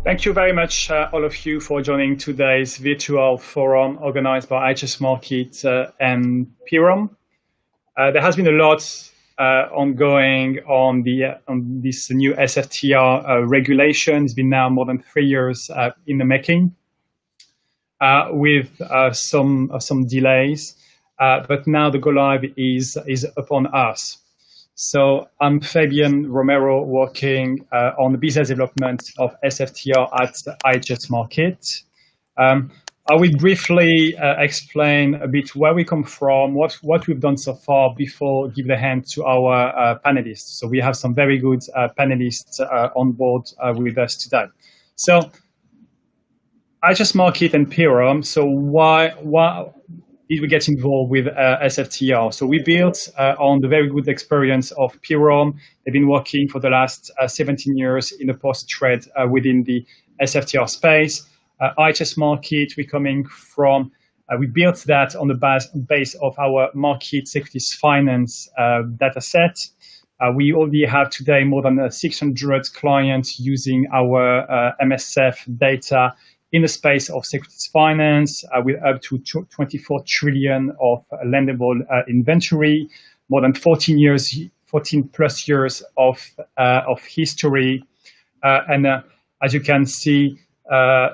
Thank you very much, all of you, for joining today's virtual forum organized by IHS Markit and Pirum. There has been a lot ongoing on this new SFTR regulation. It's been now more than 3 years in the making, with some delays. But now the go live is upon us. So I'm Fabian Romero, working on the business development of SFTR at IHS Markit. I will briefly explain a bit where we come from, what we've done so far before give the hand to our panelists. So we have some very good panelists on board with us today. So IHS Markit and Pirum. So why did we get involved with SFTR? So we built on the very good experience of Pirum. They've been working for the last 17 years in the post-trade within the SFTR space. IHS Markit, we built that on the base of our market securities finance data set. We already have today more than 600 clients using our MSF data in the space of securities finance, with up to 24 trillion of lendable inventory, more than 14 plus years of history, and as you can see,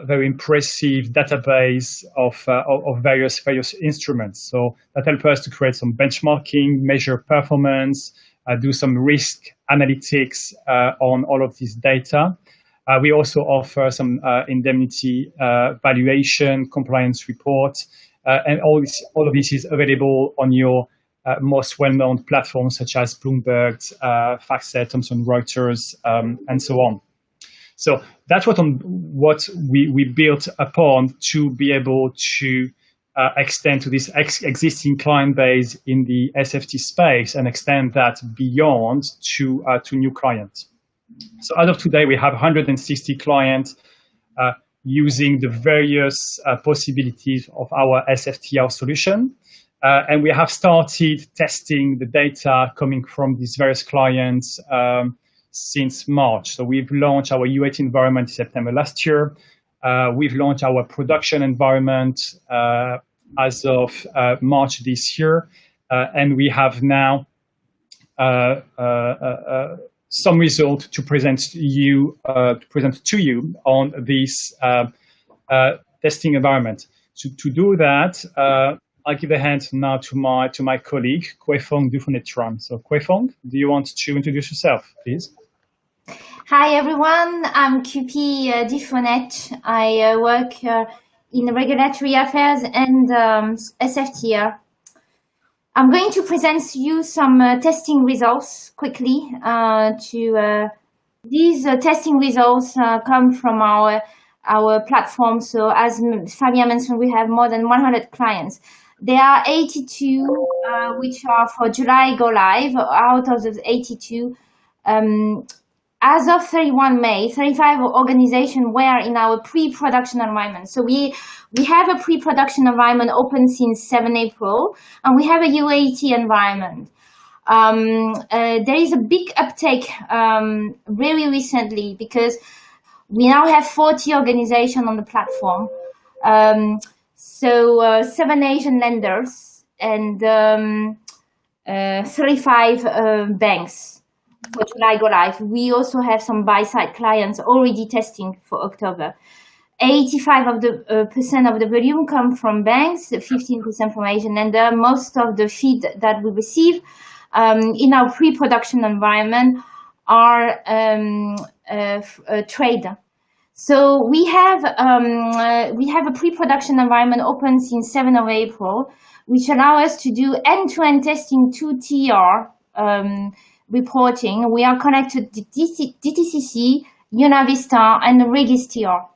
very impressive database of various instruments. So that helps us to create some benchmarking, measure performance, do some risk analytics on all of this data. We also offer some indemnity valuation, compliance report, and all of this is available on your most well-known platforms such as Bloomberg, FactSet, Thomson Reuters, and so on. So that's what we built upon to be able to extend to this existing client base in the SFT space and extend that beyond to new clients. So as of today, we have 160 clients using the various possibilities of our SFTR solution. And we have started testing the data coming from these various clients since March. So we've launched our U8 environment in September last year. We've launched our production environment as of March this year. And we have now some result to present to you on this testing environment. To do that, I'll give the hand now to my colleague, Kuefeng Dufonetram. So Kuefeng, do you want to introduce yourself, please? Hi everyone, I'm QP Dufonet. I work in regulatory affairs and SFTR. I'm going to present you some testing results quickly. These testing results come from our platform. So as Fabian mentioned, we have more than 100 clients. There are 82 which are for July go live. Out of those 82, as of 31 May, 35 organizations were in our pre-production environment. So we have a pre-production environment open since 7 April, and we have a UAT environment. There is a big uptake very recently because we now have 40 organizations on the platform. So 7 Asian lenders and 35 banks for July go live. We also have some Buyside clients already testing for October. 85% of the volume come from banks, 15% from Asian lender. Most of the feed that we receive in our pre-production environment are trade. So we have a pre-production environment open since 7 of April, which allow us to do end-to-end testing to TR reporting. We are connected to DTCC, UnaVista, and Registr.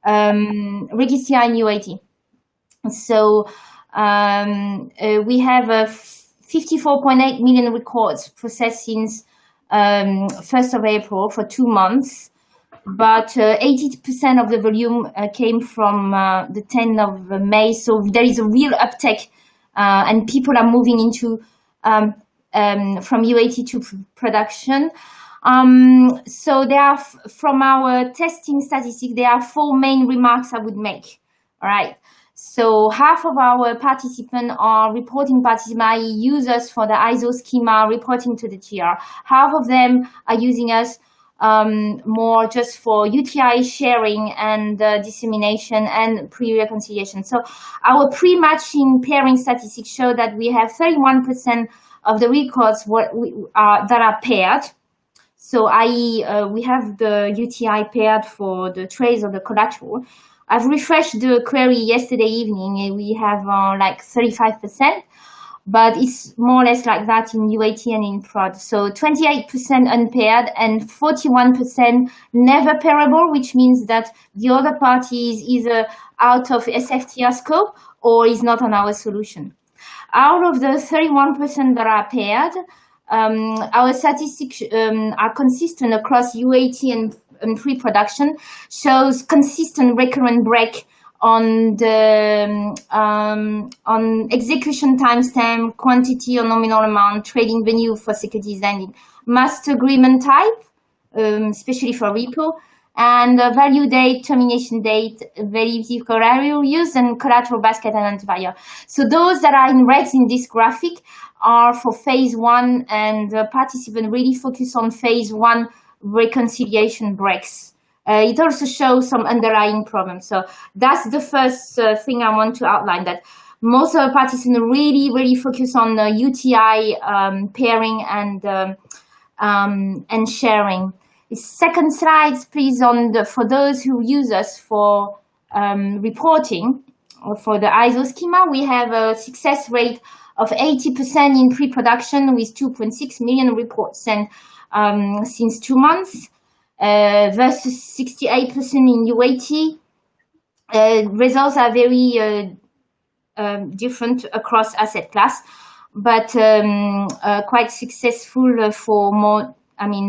Registr and UAT. So we have 54.8 million records processed since 1st of April for 2 months, but 80% of the volume came from the 10th of May. So there is a real uptake, and people are moving into from UAT to production. So there are, from our testing statistics, there are 4 main remarks I would make. All right. So half of our participants are reporting participants, i.e. users for the ISO schema reporting to the TR. Half of them are using us more just for UTI sharing and dissemination and pre-reconciliation. So our pre-matching pairing statistics show that we have 31% of the records that are paired. So i.e. We have the UTI paired for the trace of the collateral. I've refreshed the query yesterday evening and we have like 35%, but it's more or less like that in UAT and in prod. So 28% unpaired and 41% never pairable, which means that the other party is either out of SFTR scope or is not on our solution. Out of the 31% that are paired, our statistics are consistent across UAT and pre-production, shows consistent recurrent break on the on execution timestamp, quantity or nominal amount, trading venue for securities lending, master agreement type, especially for repo, and value date, termination date, validity collateral use, and collateral basket identifier. So those that are in reds in this graphic are for phase 1, and participants really focus on phase 1 reconciliation breaks. It also shows some underlying problems. So that's the first thing I want to outline, that most of the participants really focus on the UTI pairing and sharing. The second slide, please, for those who use us for reporting or for the ISO schema. We have a success rate of 80% in pre-production with 2.6 million reports sent since 2 months, versus 68% in UAT. Results are very different across asset class, but quite successful for more,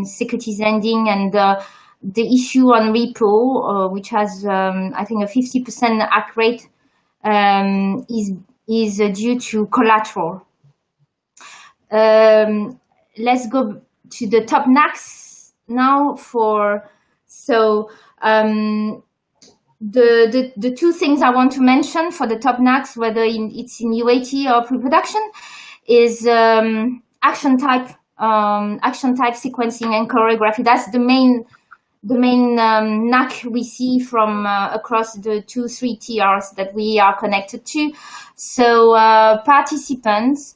securities lending, and the issue on repo, which has, I think, a 50% ACK rate, is due to collateral. Let's go to the top NACs now. The 2 things I want to mention for the top NACs, whether it's in UAT or pre-production, is action type sequencing and choreography. That's the main NAC we see from across the 2-3 TRs that we are connected to. So participants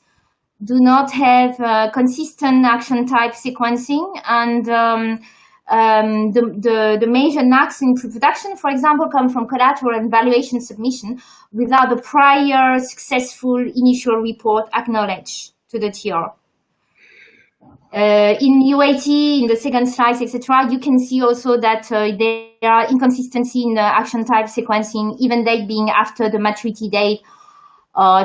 do not have consistent action type sequencing, and the major NACs in pre-production, for example, come from collateral and valuation submission without the prior successful initial report acknowledged to the TR. In UAT, in the second slide, etc., you can see also that there are inconsistency in the action type sequencing, even date being after the maturity date,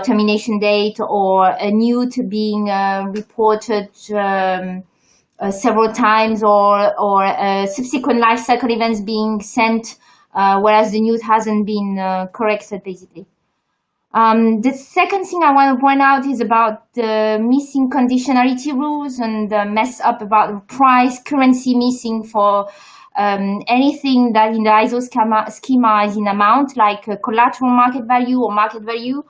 termination date, or a newt being reported several times, or subsequent life cycle events being sent, whereas the newt hasn't been corrected, basically. The second thing I want to point out is about the missing conditionality rules and the mess up about price currency missing for anything that in the ISO schema is in amount, like collateral market value or market value.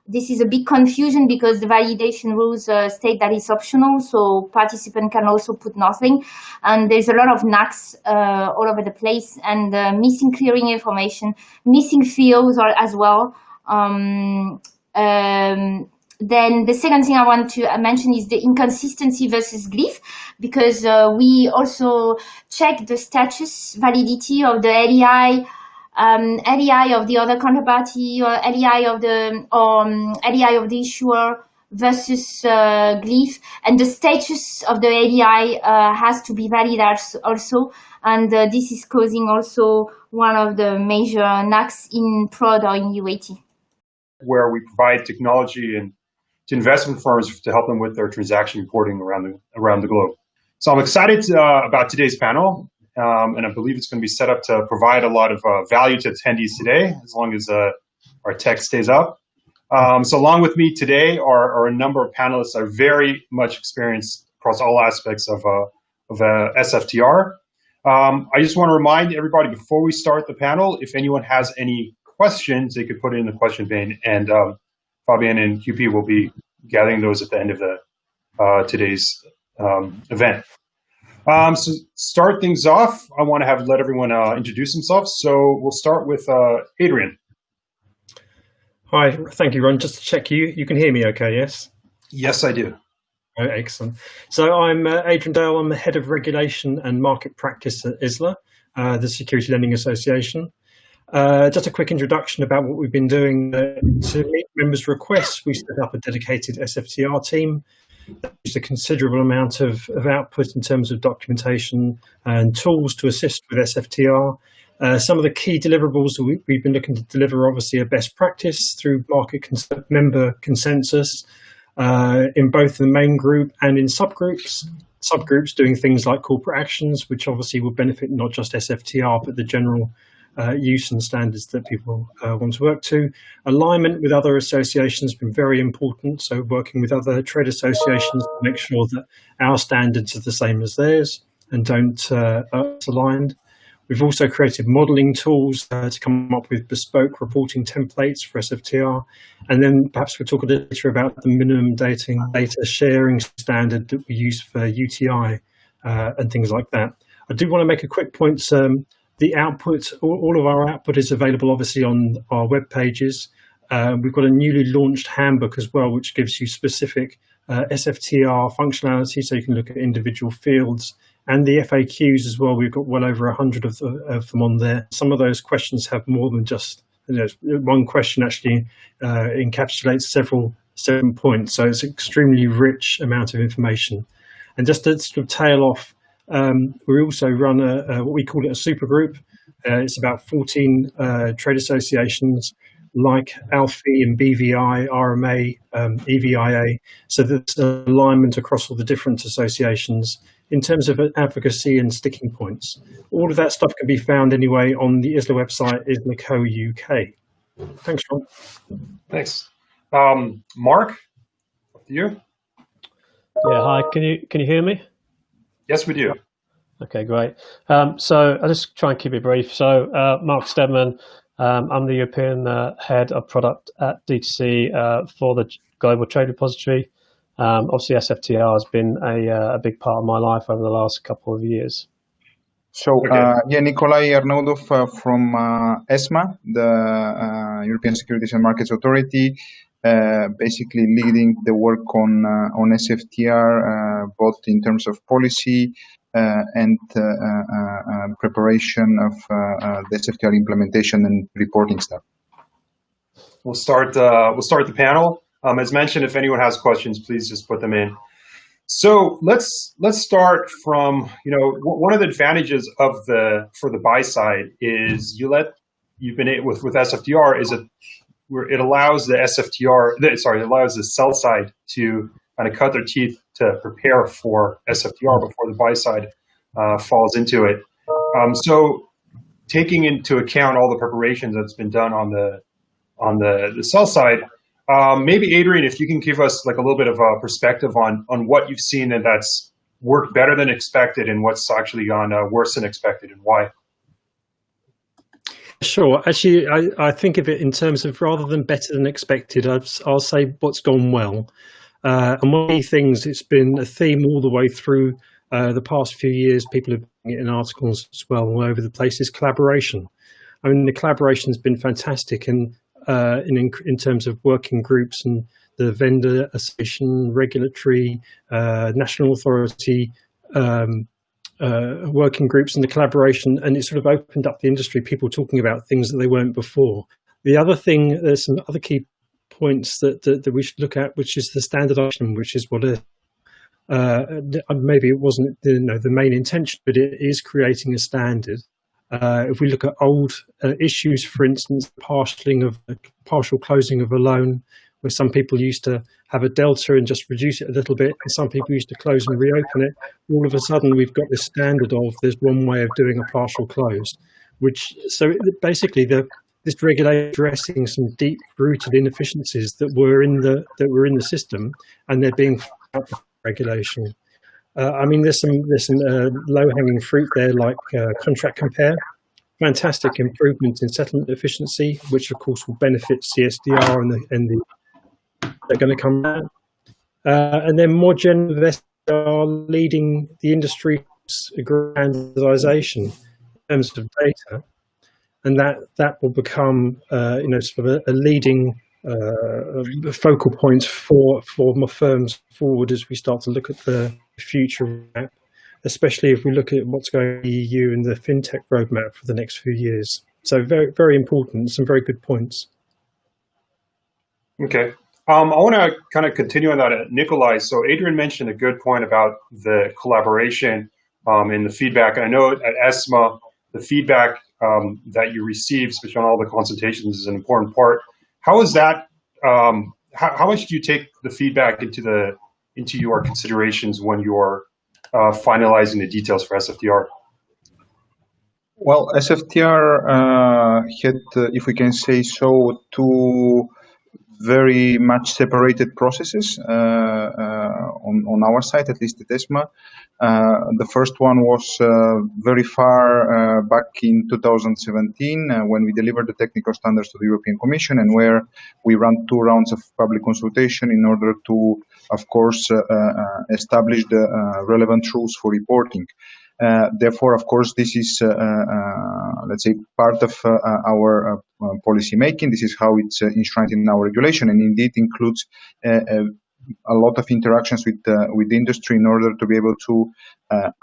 This is a big confusion because the validation rules state that it's optional, so participant can also put nothing. And there's a lot of NACs all over the place, and missing clearing information, missing fields as well. Then the second thing I want to mention is the inconsistency versus glyph, because we also check the status validity of the LEI, LEI of the other counterparty, or LEI of the LEI of the issuer versus glyph, and the status of the LEI has to be valid also, and this is causing also one of the major NACs in prod or in UAT. Where we provide technology and to investment firms to help them with their transaction reporting around the globe. So I'm excited about today's panel, and I believe it's going to be set up to provide a lot of value to attendees today, as long as our tech stays up. So along with me today are a number of panelists that are very much experienced across all aspects of SFTR. I just want to remind everybody before we start the panel, if anyone has any questions, they could put it in the question pane, and Fabian and QP will be gathering those at the end of the today's event. So start things off, I want to let everyone introduce themselves. So we'll start with Adrian. Hi, thank you, Ron. Just to check, you can hear me okay, yes? Yes, I do. Oh, excellent. So I'm Adrian Dale. I'm the Head of Regulation and Market Practice at ISLA, the Security Lending Association. Just a quick introduction about what we've been doing. To meet members' requests, we set up a dedicated SFTR team. There's a considerable amount of output in terms of documentation and tools to assist with SFTR. Some of the key deliverables that we've been looking to deliver, obviously, are best practice through market member consensus in both the main group and in subgroups. Subgroups doing things like corporate actions, which obviously will benefit not just SFTR, but the general use and standards that people want to work to. Alignment with other associations has been very important, so working with other trade associations to make sure that our standards are the same as theirs and don't aligned. We've also created modelling tools to come up with bespoke reporting templates for SFTR, and then perhaps we'll talk a little later about the minimum data sharing standard that we use for UTI and things like that. I do want to make a quick point. The output, all of our output is available obviously on our web pages. We've got a newly launched handbook as well, which gives you specific SFTR functionality, so you can look at individual fields, and the FAQs as well. We've got well over 100 of them on there. Some of those questions have more than just, one question actually encapsulates several points, so it's an extremely rich amount of information. And just to sort of tail off, we also run what we call it a super group. It's about 14 trade associations like ALFI and BVI, RMA, EVIA, so there's alignment across all the different associations in terms of advocacy and sticking points. All of that stuff can be found anyway on the ISLA website, ISLA.co.uk. Thanks, Ron. Thanks. Mark, up to you. Yeah, hi, can you hear me? Yes, we do. Okay, great. So I'll just try and keep it brief. So Mark Stedman, I'm the European head of product at DTC for the Global Trade Repository. Obviously, SFTR has been a big part of my life over the last couple of years. So, Nikolai Arnaudov from ESMA, the European Securities and Markets Authority, basically leading the work on SFTR, both in terms of policy and preparation of the SFTR implementation and reporting stuff. We'll start the panel. As mentioned, if anyone has questions, please just put them in. So let's start from, one of the advantages for the buy side is with SFTR is it allows the allows the sell side to kind of cut their teeth to prepare for SFTR before the buy side falls into it. So taking into account all the preparations that's been done on the sell side, maybe Adrian, if you can give us like a little bit of a perspective on what you've seen and that's worked better than expected and what's actually gone worse than expected and why. Sure. Actually, I think of it in terms of rather than better than expected, I'll say what's gone well. And one of the things, it's been a theme all the way through the past few years, people have been in articles as well all over the place, is collaboration. I mean, the collaboration has been fantastic in terms of working groups and the vendor association, regulatory, national authority, working groups and the collaboration, and it sort of opened up the industry, people talking about things that they weren't before. The other thing, there's some other key points that we should look at, which is the standardization, which is what maybe it wasn't the main intention, but it is creating a standard. If we look at old issues, for instance, partial closing of a loan, where some people used to have a delta and just reduce it a little bit, and some people used to close and reopen it. All of a sudden, we've got this standard of there's one way of doing a partial close, so basically this regulator addressing some deep-rooted inefficiencies that were in the system, and they're being regulation. I mean, there's some low-hanging fruit there, like contract compare. Fantastic improvement in settlement efficiency, which of course will benefit CSDR and they're going to come out. And then more generally, they are leading the industry's aggrandization in terms of data, and that will become sort of a leading focal point for more firms forward as we start to look at the future roadmap, especially if we look at what's going on in the EU and the fintech roadmap for the next few years. So very, very important, some very good points. Okay. I want to kind of continue on that, Nikolai. So Adrian mentioned a good point about the collaboration and the feedback. And I know at ESMA, the feedback that you receive, especially on all the consultations, is an important part. How is that? How much do you take the feedback into your considerations when you're finalizing the details for SFTR? Well, SFTR had, if we can say so, two very much separated processes on our side, at least at ESMA. The first one was very far back in 2017 when we delivered the technical standards to the European Commission, and where we ran 2 rounds of public consultation in order to, of course, establish the relevant rules for reporting. Therefore, of course, this is, let's say, part of our policy making. This is how it's enshrined in our regulation, and indeed includes a lot of interactions with the industry in order to be able to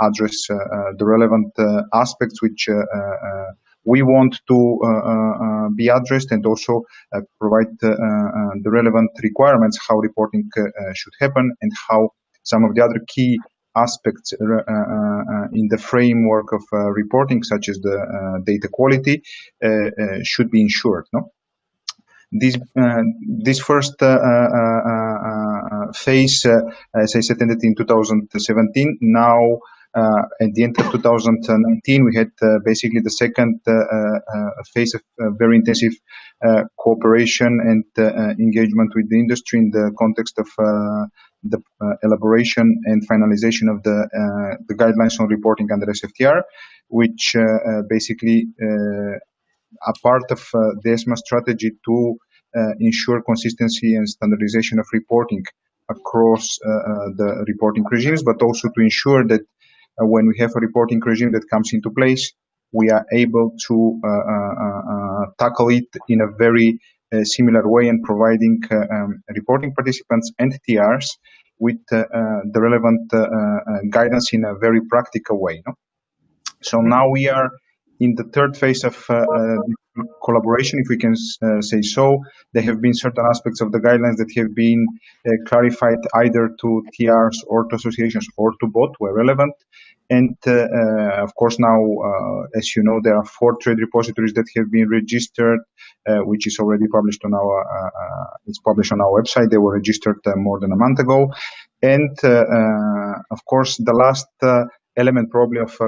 address the relevant aspects which we want to be addressed, and also provide the relevant requirements, how reporting should happen, and how some of the other key aspects in the framework of reporting, such as the data quality, should be ensured. No? This first phase, as I said, ended in 2017. Now, at the end of 2019, we had basically the second phase of very intensive cooperation and engagement with the industry in the context of the elaboration and finalization of the guidelines on reporting under SFTR, which basically are part of the ESMA strategy to ensure consistency and standardization of reporting across the reporting regimes, but also to ensure that when we have a reporting regime that comes into place, we are able to tackle it in a very similar way, and providing reporting participants and TRs with the relevant guidance in a very practical way. No? So now we are in the third phase of collaboration, if we can say so. There have been certain aspects of the guidelines that have been clarified either to TRs or to associations or to both where relevant. And of course now, as you know, there are 4 trade repositories that have been registered, which is already published on our, it's published on our website. They were registered more than a month ago. And of course, the last element probably of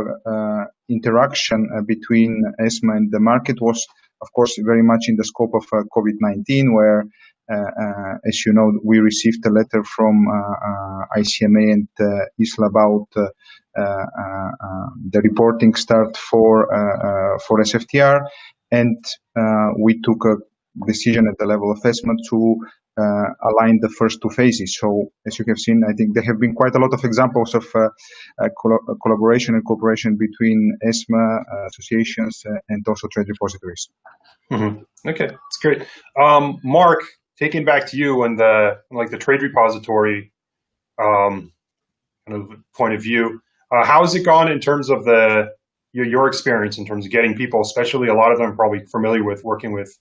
interaction between ESMA and the market was, of course, very much in the scope of COVID-19, where, as you know, we received a letter from ICMA and ISLA about the reporting start for SFTR, and we took a decision at the level of ESMA to align the first 2 phases. So, as you have seen, I think there have been quite a lot of examples of collaboration and cooperation between ESMA, associations, and also trade repositories. Mm-hmm. Okay, that's great. Mark, taking back to you and the trade repository kind of point of view, how has it gone in terms of your experience in terms of getting people, especially a lot of them are probably familiar with working with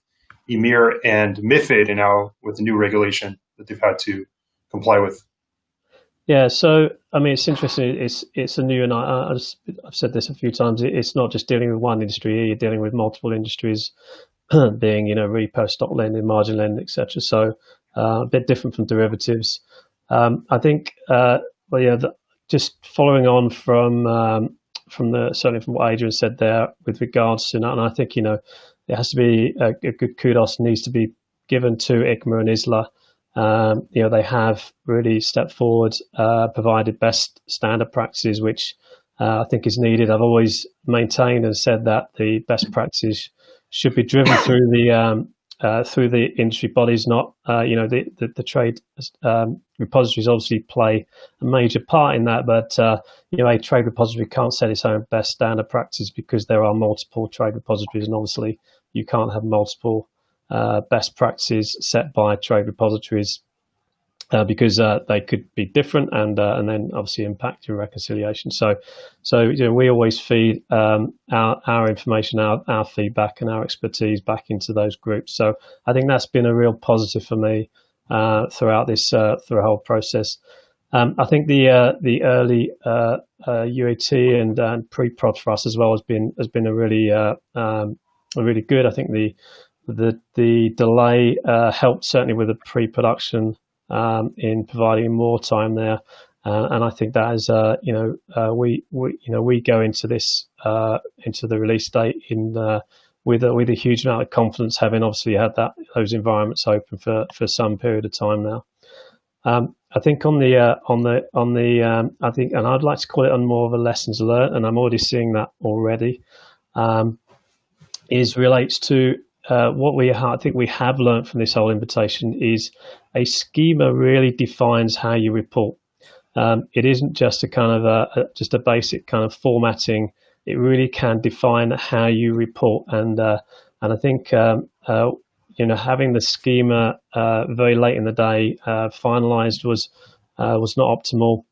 EMIR and MiFID, and now with the new regulation that they've had to comply with? Yeah, so I mean, it's interesting. It's a new, and I've said this a few times. It's not just dealing with one industry. You're dealing with multiple industries, being repo, stock lending, margin lending, etc. So a bit different from derivatives. I think, just following on from certainly from what Adrian said there with regards to that, and I think there has to be a good kudos needs to be given to ICMA and ISLA they have really stepped forward, provided best standard practices, which I think is needed. I've always maintained and said that the best practices should be driven through the industry bodies, not the trade repositories obviously play a major part in that, but a trade repository can't set its own best standard practices because there are multiple trade repositories, and obviously you can't have multiple best practices set by trade repositories because they could be different and then obviously impact your reconciliation. So we always feed our information, our feedback and our expertise back into those groups. So I think that's been a real positive for me throughout this through the whole process. I think the early UAT and pre-prod for us as well has been a really good. I think the delay helped certainly with the pre-production in providing more time there, and I think that is we go into this into the release date with a huge amount of confidence, having obviously had those environments open for some period of time now. I think on the I think, and I'd like to call it on more of a lessons learned, and I'm already seeing that already, relates to what I think we have learned from this whole invitation is a schema really defines how you report. It isn't just a kind of just a basic kind of formatting. It really can define how you report, and I think having the schema very late in the day finalized was not optimal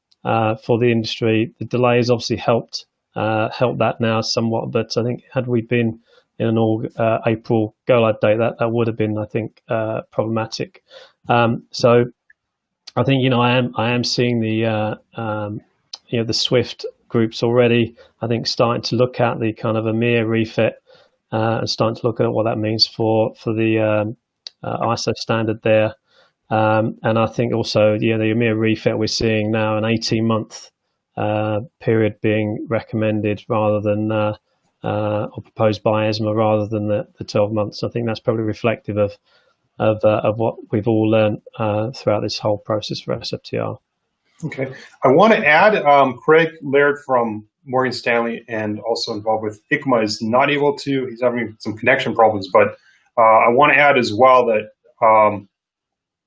for the industry. The delays obviously helped that now somewhat, but I think had we been in an April go live date, that would have been, I think, problematic. So I think I am seeing the Swift groups already, I think, starting to look at the kind of EMEA refit and starting to look at what that means for the ISO standard there. And I think also the EMEA refit, we're seeing now an 18-month period being recommended rather than or proposed by ESMA rather than the 12 months. I think that's probably reflective of what we've all learned throughout this whole process for SFTR. Okay, I want to add, Craig Laird from Morgan Stanley and also involved with ICMA is not able to, he's having some connection problems, but I want to add as well that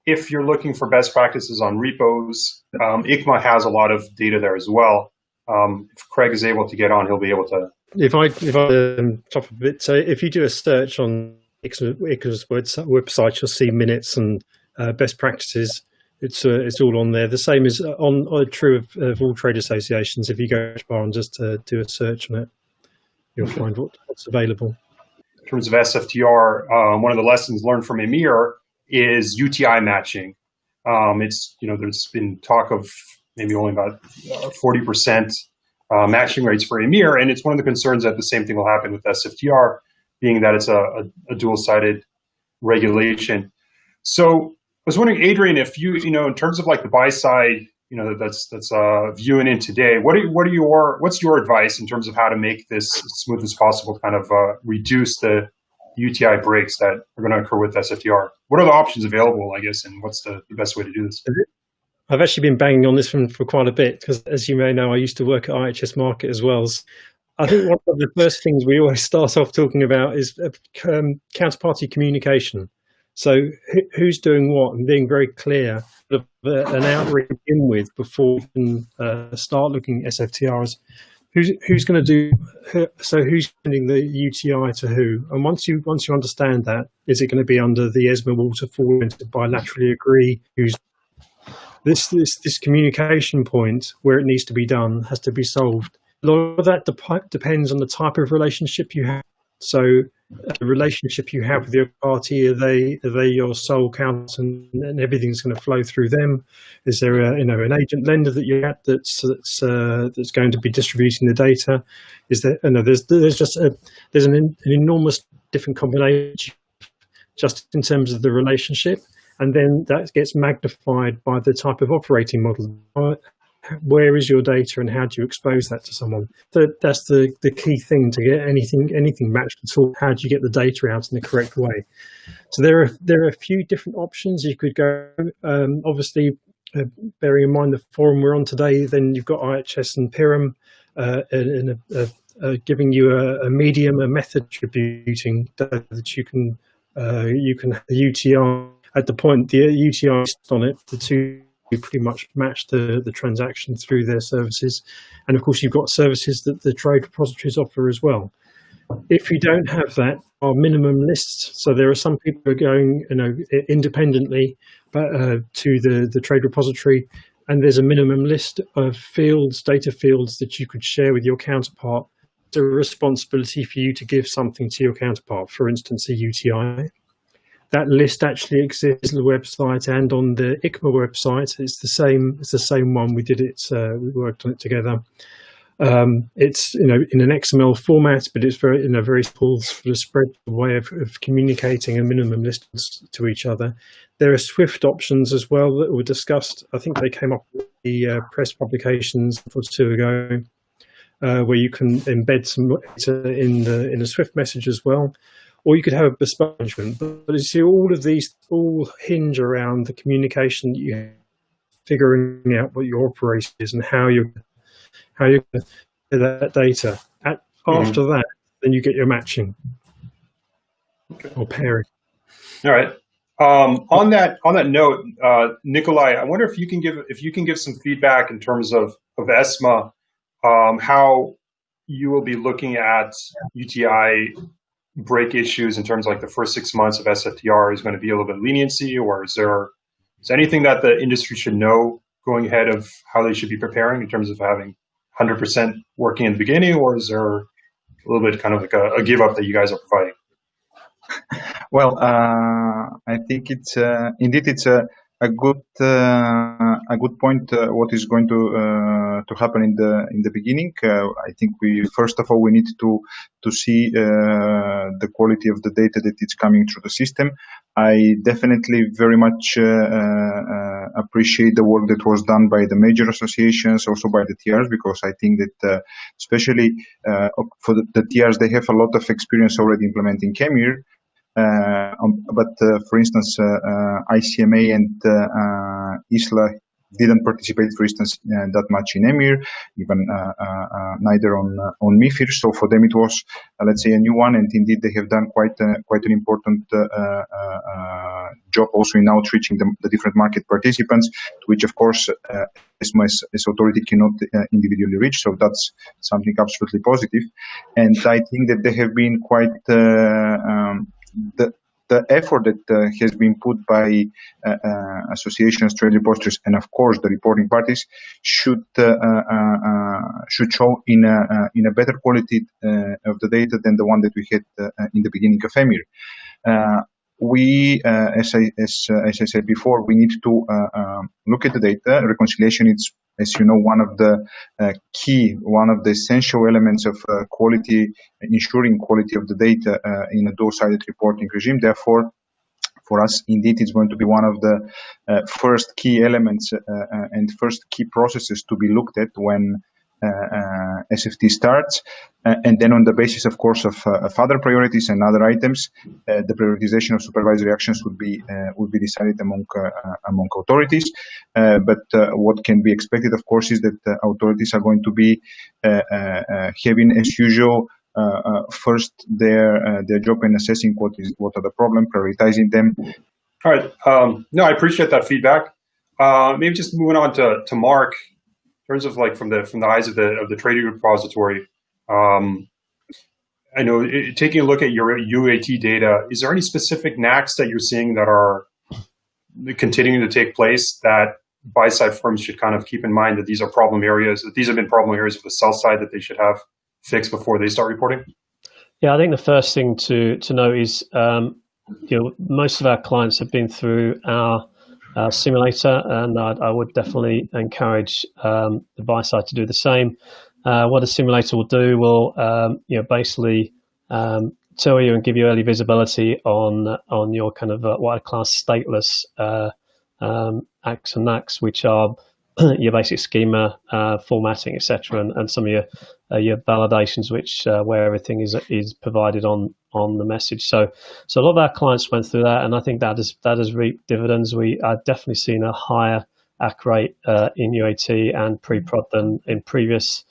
if you're looking for best practices on repos, ICMA has a lot of data there as well. If Craig is able to get on, he'll be able to. If I top a bit, so if you do a search on ICMA's website, you'll see minutes and best practices. It's all on there. The same is true of all trade associations. If you go to bar and just do a search on it, you'll find what's available. In terms of SFTR, one of the lessons learned from EMIR is UTI matching. It's there's been talk of maybe only about 40% matching rates for EMIR, and it's one of the concerns that the same thing will happen with SFTR, being that it's a dual-sided regulation. So I was wondering, Adrian, if you in terms of like the buy side, that's viewing in today, what's your advice in terms of how to make this as smooth as possible, kind of reduce the UTI breaks that are going to occur with SFTR? What are the options available, I guess, and what's the best way to do this? I've actually been banging on this one for quite a bit because, as you may know, I used to work at IHS Markit as well. I think one of the first things we always start off talking about is counterparty communication. So who's doing what, and being very clear of an outreach to begin with before we can start looking at SFTRs. Who's going to do? So who's sending the UTI to who? And once you understand that, is it going to be under the ESMA waterfall and to bilaterally agree? Who's this communication point where it needs to be done has to be solved. A lot of that depends on the type of relationship you have. So the relationship you have with your party, are they your sole counsel and everything's going to flow through them? Is there an agent lender that you have that's going to be distributing the data? Is there there's an enormous different combination just in terms of the relationship, and then that gets magnified by the type of operating model. where is your data and how do you expose that to someone? That's the key thing to get anything matched at all. How do you get the data out in the correct way? So there are a few different options you could go. Obviously, bearing in mind the forum we're on today, then you've got IHS and Pirum giving you a medium, a method attributing data that you can UTI at the point the UTI on it. The two pretty much match the transaction through their services, and of course you've got services that the trade repositories offer as well. If you don't have that, our minimum lists. So there are some people who are going, independently, to the trade repository, and there's a minimum list of fields, data fields that you could share with your counterpart. It's a responsibility for you to give something to your counterpart. For instance, a UTI. That list actually exists on the website and on the ICMA website. It's the same one. We did it. We worked on it together. It's in an XML format, but it's in a very full sort of spread way of communicating a minimum list to each other. There are Swift options as well that were discussed. I think they came up with the press publications a month or two ago, where you can embed some data in a Swift message as well. Or you could have a bespoke management. But you see, all of these all hinge around the communication that you have, figuring out what your operation is and how you're going to get that data. After that, then you get your matching or pairing. All right. On that note, Nikolai, I wonder if you can give some feedback in terms of ESMA, how you will be looking at UTI break issues in terms of like the first 6 months of SFTR is going to be a little bit of leniency, or is there anything that the industry should know going ahead of how they should be preparing in terms of having 100% working in the beginning, or is there a little bit kind of like a give up that you guys are providing? Well, I think it's indeed it's a good point. What is going to happen in the beginning? I think first of all we need to see the quality of the data that is coming through the system. I definitely very much appreciate the work that was done by the major associations, also by the TRs, because I think that especially for the TRs, they have a lot of experience already implementing CAMIR. But for instance, ICMA and ISLA didn't participate, for instance, that much in EMIR, even neither on MIFIR. So for them, it was, let's say, a new one, and indeed they have done quite an important job also in outreaching the different market participants, which of course ESMA as authority cannot individually reach. So that's something absolutely positive, and I think that they have been quite the effort that has been put by associations, trade repositories, and of course the reporting parties should show in a better quality of the data than the one that we had in the beginning of EMIR. We, as I said before, we need to look at the data. Reconciliation is, as you know, one of the essential elements of quality, ensuring quality of the data in a dual-sided reporting regime. Therefore, for us, indeed, it's going to be one of the first key elements and first key processes to be looked at when SFT starts, and then on the basis, of course, of other priorities and other items, the prioritization of supervisory actions would be decided among authorities. But what can be expected, of course, is that authorities are going to be having, as usual, first their job in assessing what are the problems, prioritizing them. All right. No, I appreciate that feedback. Maybe just moving on to Mark. In terms of like from the eyes of the trading repository, I know taking a look at your UAT data, is there any specific NACs that you're seeing that are continuing to take place that buy-side firms should kind of keep in mind that these are problem areas, that these have been problem areas for the sell side that they should have fixed before they start reporting? Yeah, I think the first thing to note is most of our clients have been through our simulator, and I would definitely encourage the buy side to do the same. What a simulator will do will basically tell you and give you early visibility on your kind of what I class stateless acts and NACs, which are your basic schema, formatting, etc., and some of your validations, which where everything is provided on the message. So a lot of our clients went through that, and I think that has reaped dividends. I've definitely seen a higher ACK rate in UAT and pre-prod than in previous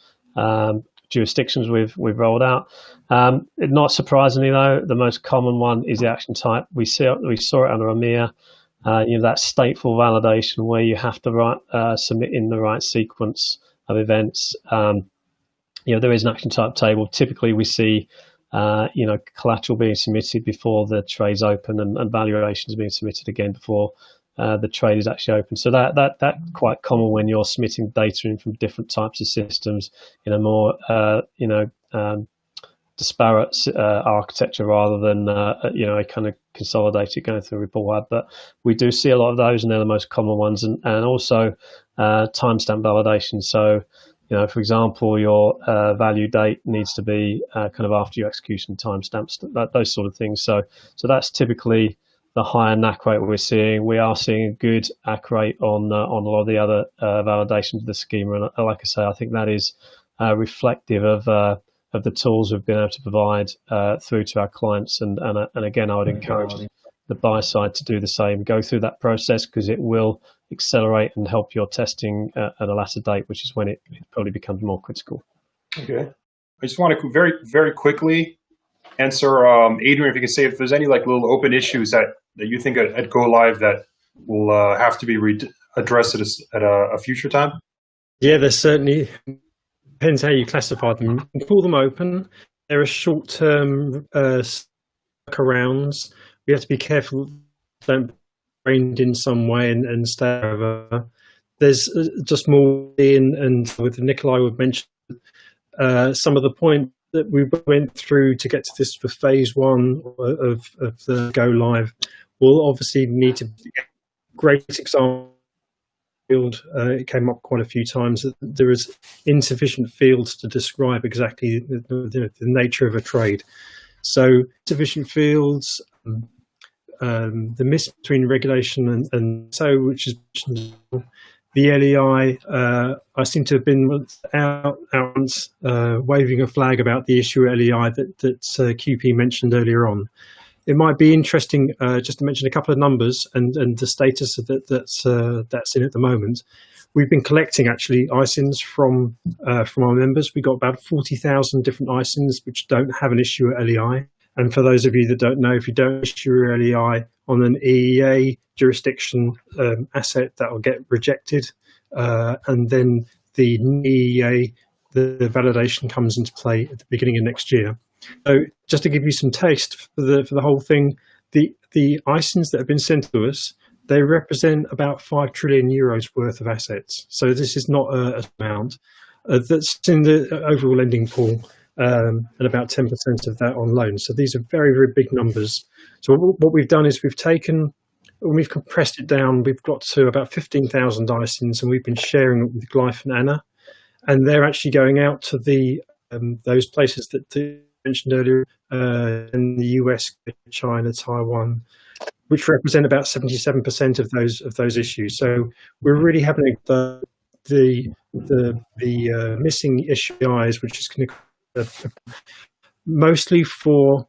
jurisdictions we've rolled out. Not surprisingly, though, the most common one is the action type. We saw it under EMEA. That stateful validation where you have to submit in the right sequence of events. There is an action type table. Typically, we see collateral being submitted before the trade's open, and valuations being submitted again before the trade is actually open. So that's quite common when you're submitting data in from different types of systems in a more disparate architecture rather than a kind of consolidated going through report. But we do see a lot of those, and they're the most common ones, and also timestamp validation. So for example, your value date needs to be kind of after your execution timestamps, those sort of things. So that's typically the higher NAC rate we're seeing. We are seeing a good ACK rate on a lot of the other validations of the schema, and like I say, I think that is reflective of the tools we've been able to provide through to our clients. And again, I would encourage the buy side to do the same. Go through that process, because it will accelerate and help your testing at a latter date, which is when it probably becomes more critical. Okay. I just want to very, very quickly answer, Adrian, if you can say if there's any little open issues that you think at Go Live that will have to be addressed at a future time. Yeah, there's certainly. Depends how you classify them. You can call them open. There are short-term workarounds. We have to be careful don't brained in some way and stay over. There's just more and with Nikolai would mention some of the point that we went through to get to this for phase one of the Go Live. We'll obviously need to great example. It came up quite a few times that there is insufficient fields to describe exactly the nature of a trade. So sufficient fields, the miss between regulation and so, which is the LEI. I seem to have been out waving a flag about the issue of LEI that QP mentioned earlier on. It might be interesting just to mention a couple of numbers and the status that's in at the moment. We've been collecting actually ISINs from our members. We got about 40,000 different ISINs which don't have an issue at LEI. And for those of you that don't know, if you don't issue your LEI on an EEA jurisdiction asset, that will get rejected, and then the EEA, the validation comes into play at the beginning of next year. So just to give you some taste for the whole thing, the ISINs that have been sent to us, they represent about 5 trillion euros worth of assets. So this is not an amount that's in the overall lending pool, and about 10% of that on loan. So these are very, very big numbers. So what we've done is we've compressed it down. We've got to about 15,000 ISINs, and we've been sharing it with Glyph and Anna, and they're actually going out to those places that mentioned earlier in the US, China, Taiwan, which represent about 77% of those issues. So we're really having the missing issues, which is going to mostly for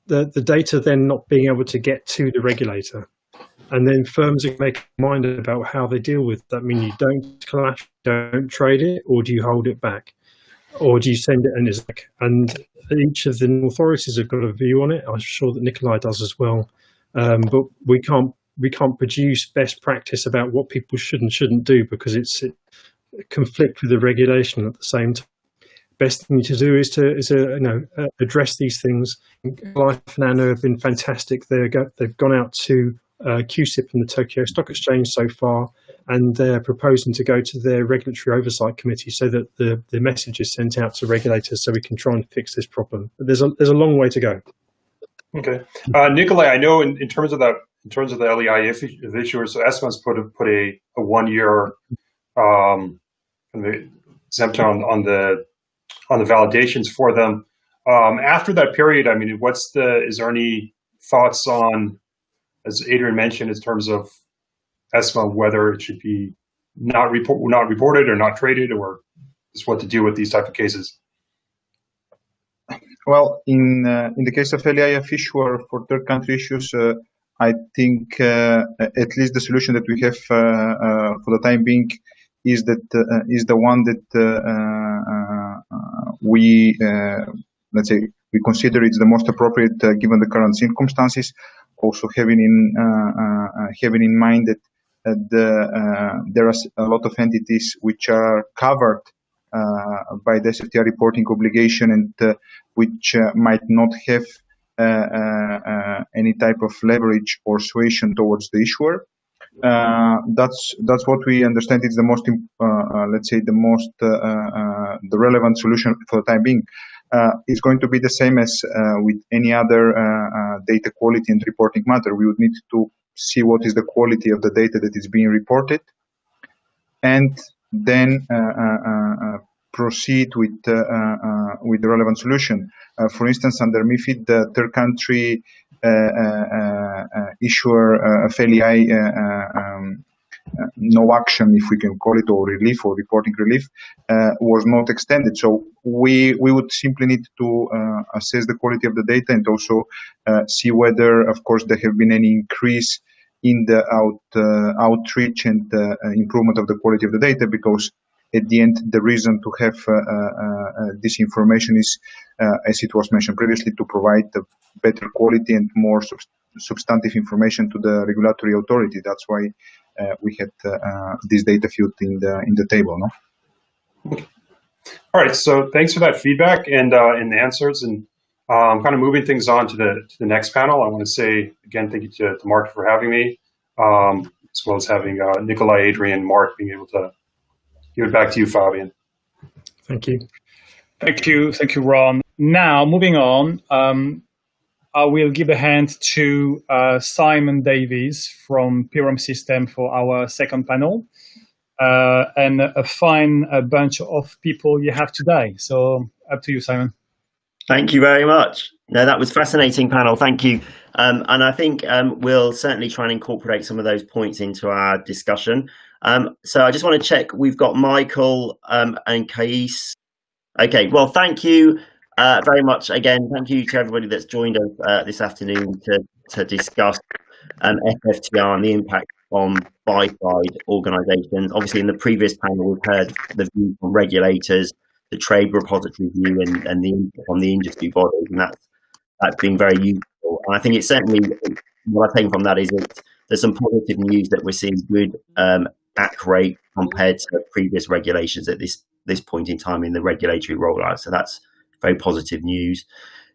the data then not being able to get to the regulator, and then firms are making mind about how they deal with that. I mean, you don't trade it, or do you hold it back, or do you send it and each of the authorities have got a view on it. I'm sure that Nikolai does as well. But we can't produce best practice about what people should and shouldn't do because it conflict with the regulation at the same time. Best thing to do is to address these things. Glyph and Anna have been fantastic. They've gone out to QSIP and the Tokyo Stock Exchange so far, and they're proposing to go to their regulatory oversight committee so that the message is sent out to regulators so we can try and fix this problem. But there's a long way to go. Okay, Nikolai, I know in terms of the LEI issuers, so ESMA's put a 1 year exemption on the validations for them. After that period, I mean, is there any thoughts on, as Adrian mentioned, in terms of ESMA, whether it should be not reported or not traded, or just what to do with these type of cases? Well, in the case of LEIF issuer for third country issues, I think at least the solution that we have for the time being is the one that we let's say we consider it's the most appropriate given the current circumstances. Also having in mind that there are a lot of entities which are covered by the SFTR reporting obligation and which might not have any type of leverage or suasion towards the issuer. That's what we understand is the most, let's say, the relevant solution for the time being. It's going to be the same as with any other data quality and reporting matter. We would need to see what is the quality of the data that is being reported, and then proceed with the relevant solution. For instance, under MiFID, the third country issuer FLEI no action, if we can call it, or relief or reporting relief, was not extended. So we would simply need to assess the quality of the data and also see whether, of course, there have been any increase in the outreach and improvement of the quality of the data, because at the end, the reason to have this information is, as it was mentioned previously, to provide the better quality and more substantive information to the regulatory authority. That's why we had this data field in the table. No. All right. So thanks for that feedback and the answers. And kind of moving things on to the next panel. I want to say again, thank you to Mark for having me, as well as having Nikolai, Adrian, Mark being able to give it back to you, Fabian. Thank you. Thank you, Ron. Now, moving on, I will give a hand to Simon Davies from Pirum System for our second panel, and a fine bunch of people you have today. So up to you, Simon. Thank you very much. No, that was a fascinating panel. Thank you. And I think we'll certainly try and incorporate some of those points into our discussion. So I just want to check we've got Michael and Kais. Okay, well, thank you very much. Again, thank you to everybody that's joined us this afternoon to discuss SFTR and the impact on buy-side organisations. Obviously, in the previous panel, we've heard the view from regulators, the trade repository view, and the input from the industry bodies, and that's been very useful. And I think it's certainly, what I take from that is there's some positive news that we're seeing good ACK rate compared to previous regulations at this point in time in the regulatory rollout. So that's very positive news.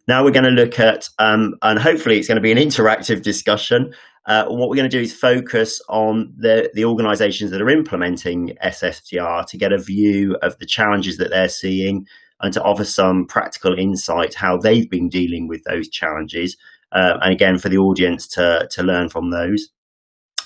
Now we're going to look at, and hopefully it's going to be an interactive discussion. What we're going to do is focus on the organisations that are implementing SFTR to get a view of the challenges that they're seeing and to offer some practical insight how they've been dealing with those challenges. And again, for the audience to learn from those.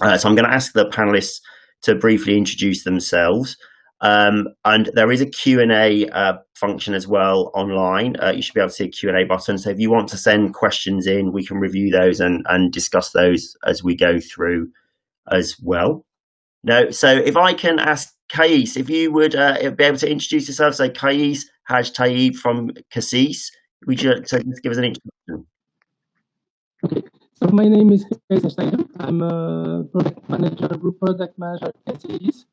So I'm going to ask the panelists to briefly introduce themselves. And there is a Q&A function as well online. You should be able to see a Q&A button. So if you want to send questions in, we can review those and discuss those as we go through as well. Now, so if I can ask Kais, if you would be able to introduce yourself. So Kais Haj Taib from Cassis. Would you just give us an introduction? Okay, so my name is Kais Haj Taib. I'm a product manager, group product manager at Cassis.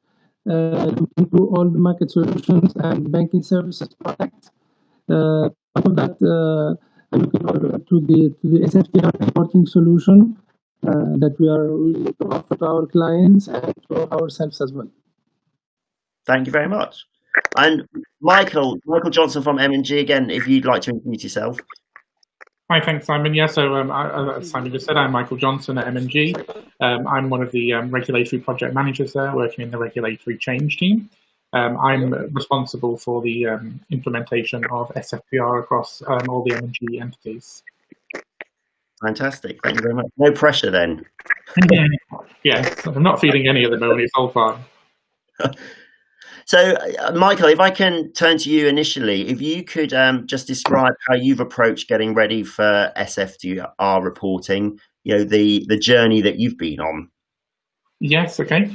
Looking through all the market solutions and banking services products. Part of that, I'm looking to the SFTR reporting solution that we are willing to offer to our clients and to ourselves as well. Thank you very much. And Michael Johnson from M&G, again, if you'd like to introduce yourself. Hi, thanks, Simon. Yeah, so as Simon just said, I'm Michael Johnson at M&G. I'm one of the regulatory project managers there, working in the regulatory change team. I'm responsible for the implementation of SFTR across all the M&G entities. Fantastic. Thank you very much. No pressure then. Yeah, I'm not feeling any at the moment. It's all fine. So, Michael, if I can turn to you initially, if you could just describe how you've approached getting ready for SFTR reporting, the journey that you've been on. Yes, okay.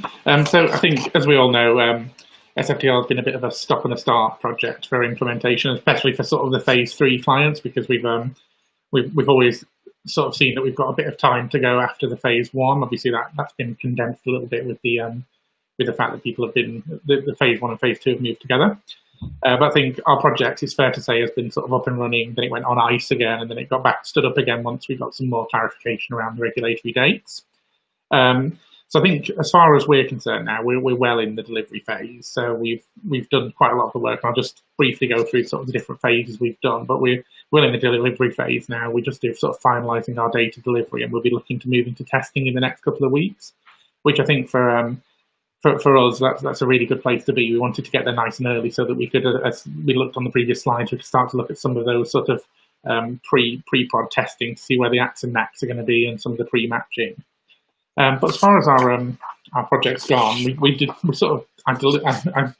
So I think, as we all know, SFTR has been a bit of a stop and a start project for implementation, especially for sort of the phase 3 clients, because we've always sort of seen that we've got a bit of time to go after the phase 1. Obviously, that's been condensed a little bit with the fact that people have been the phase 1 and phase 2 have moved together. But I think our project, it's fair to say, has been sort of up and running. Then it went on ice again, and then it got back stood up again once we got some more clarification around the regulatory dates. So I think, as far as we're concerned now, we're well in the delivery phase. So we've done quite a lot of the work. And I'll just briefly go through sort of the different phases we've done. But we're well in the delivery phase now. We just do sort of finalising our data delivery, and we'll be looking to move into testing in the next couple of weeks, which I think for us, that's a really good place to be. We wanted to get there nice and early so that we could, as we looked on the previous slides, we could start to look at some of those sort of pre-prod testing to see where the ACs and NACs are going to be and some of the pre-matching. But as far as our project's gone, I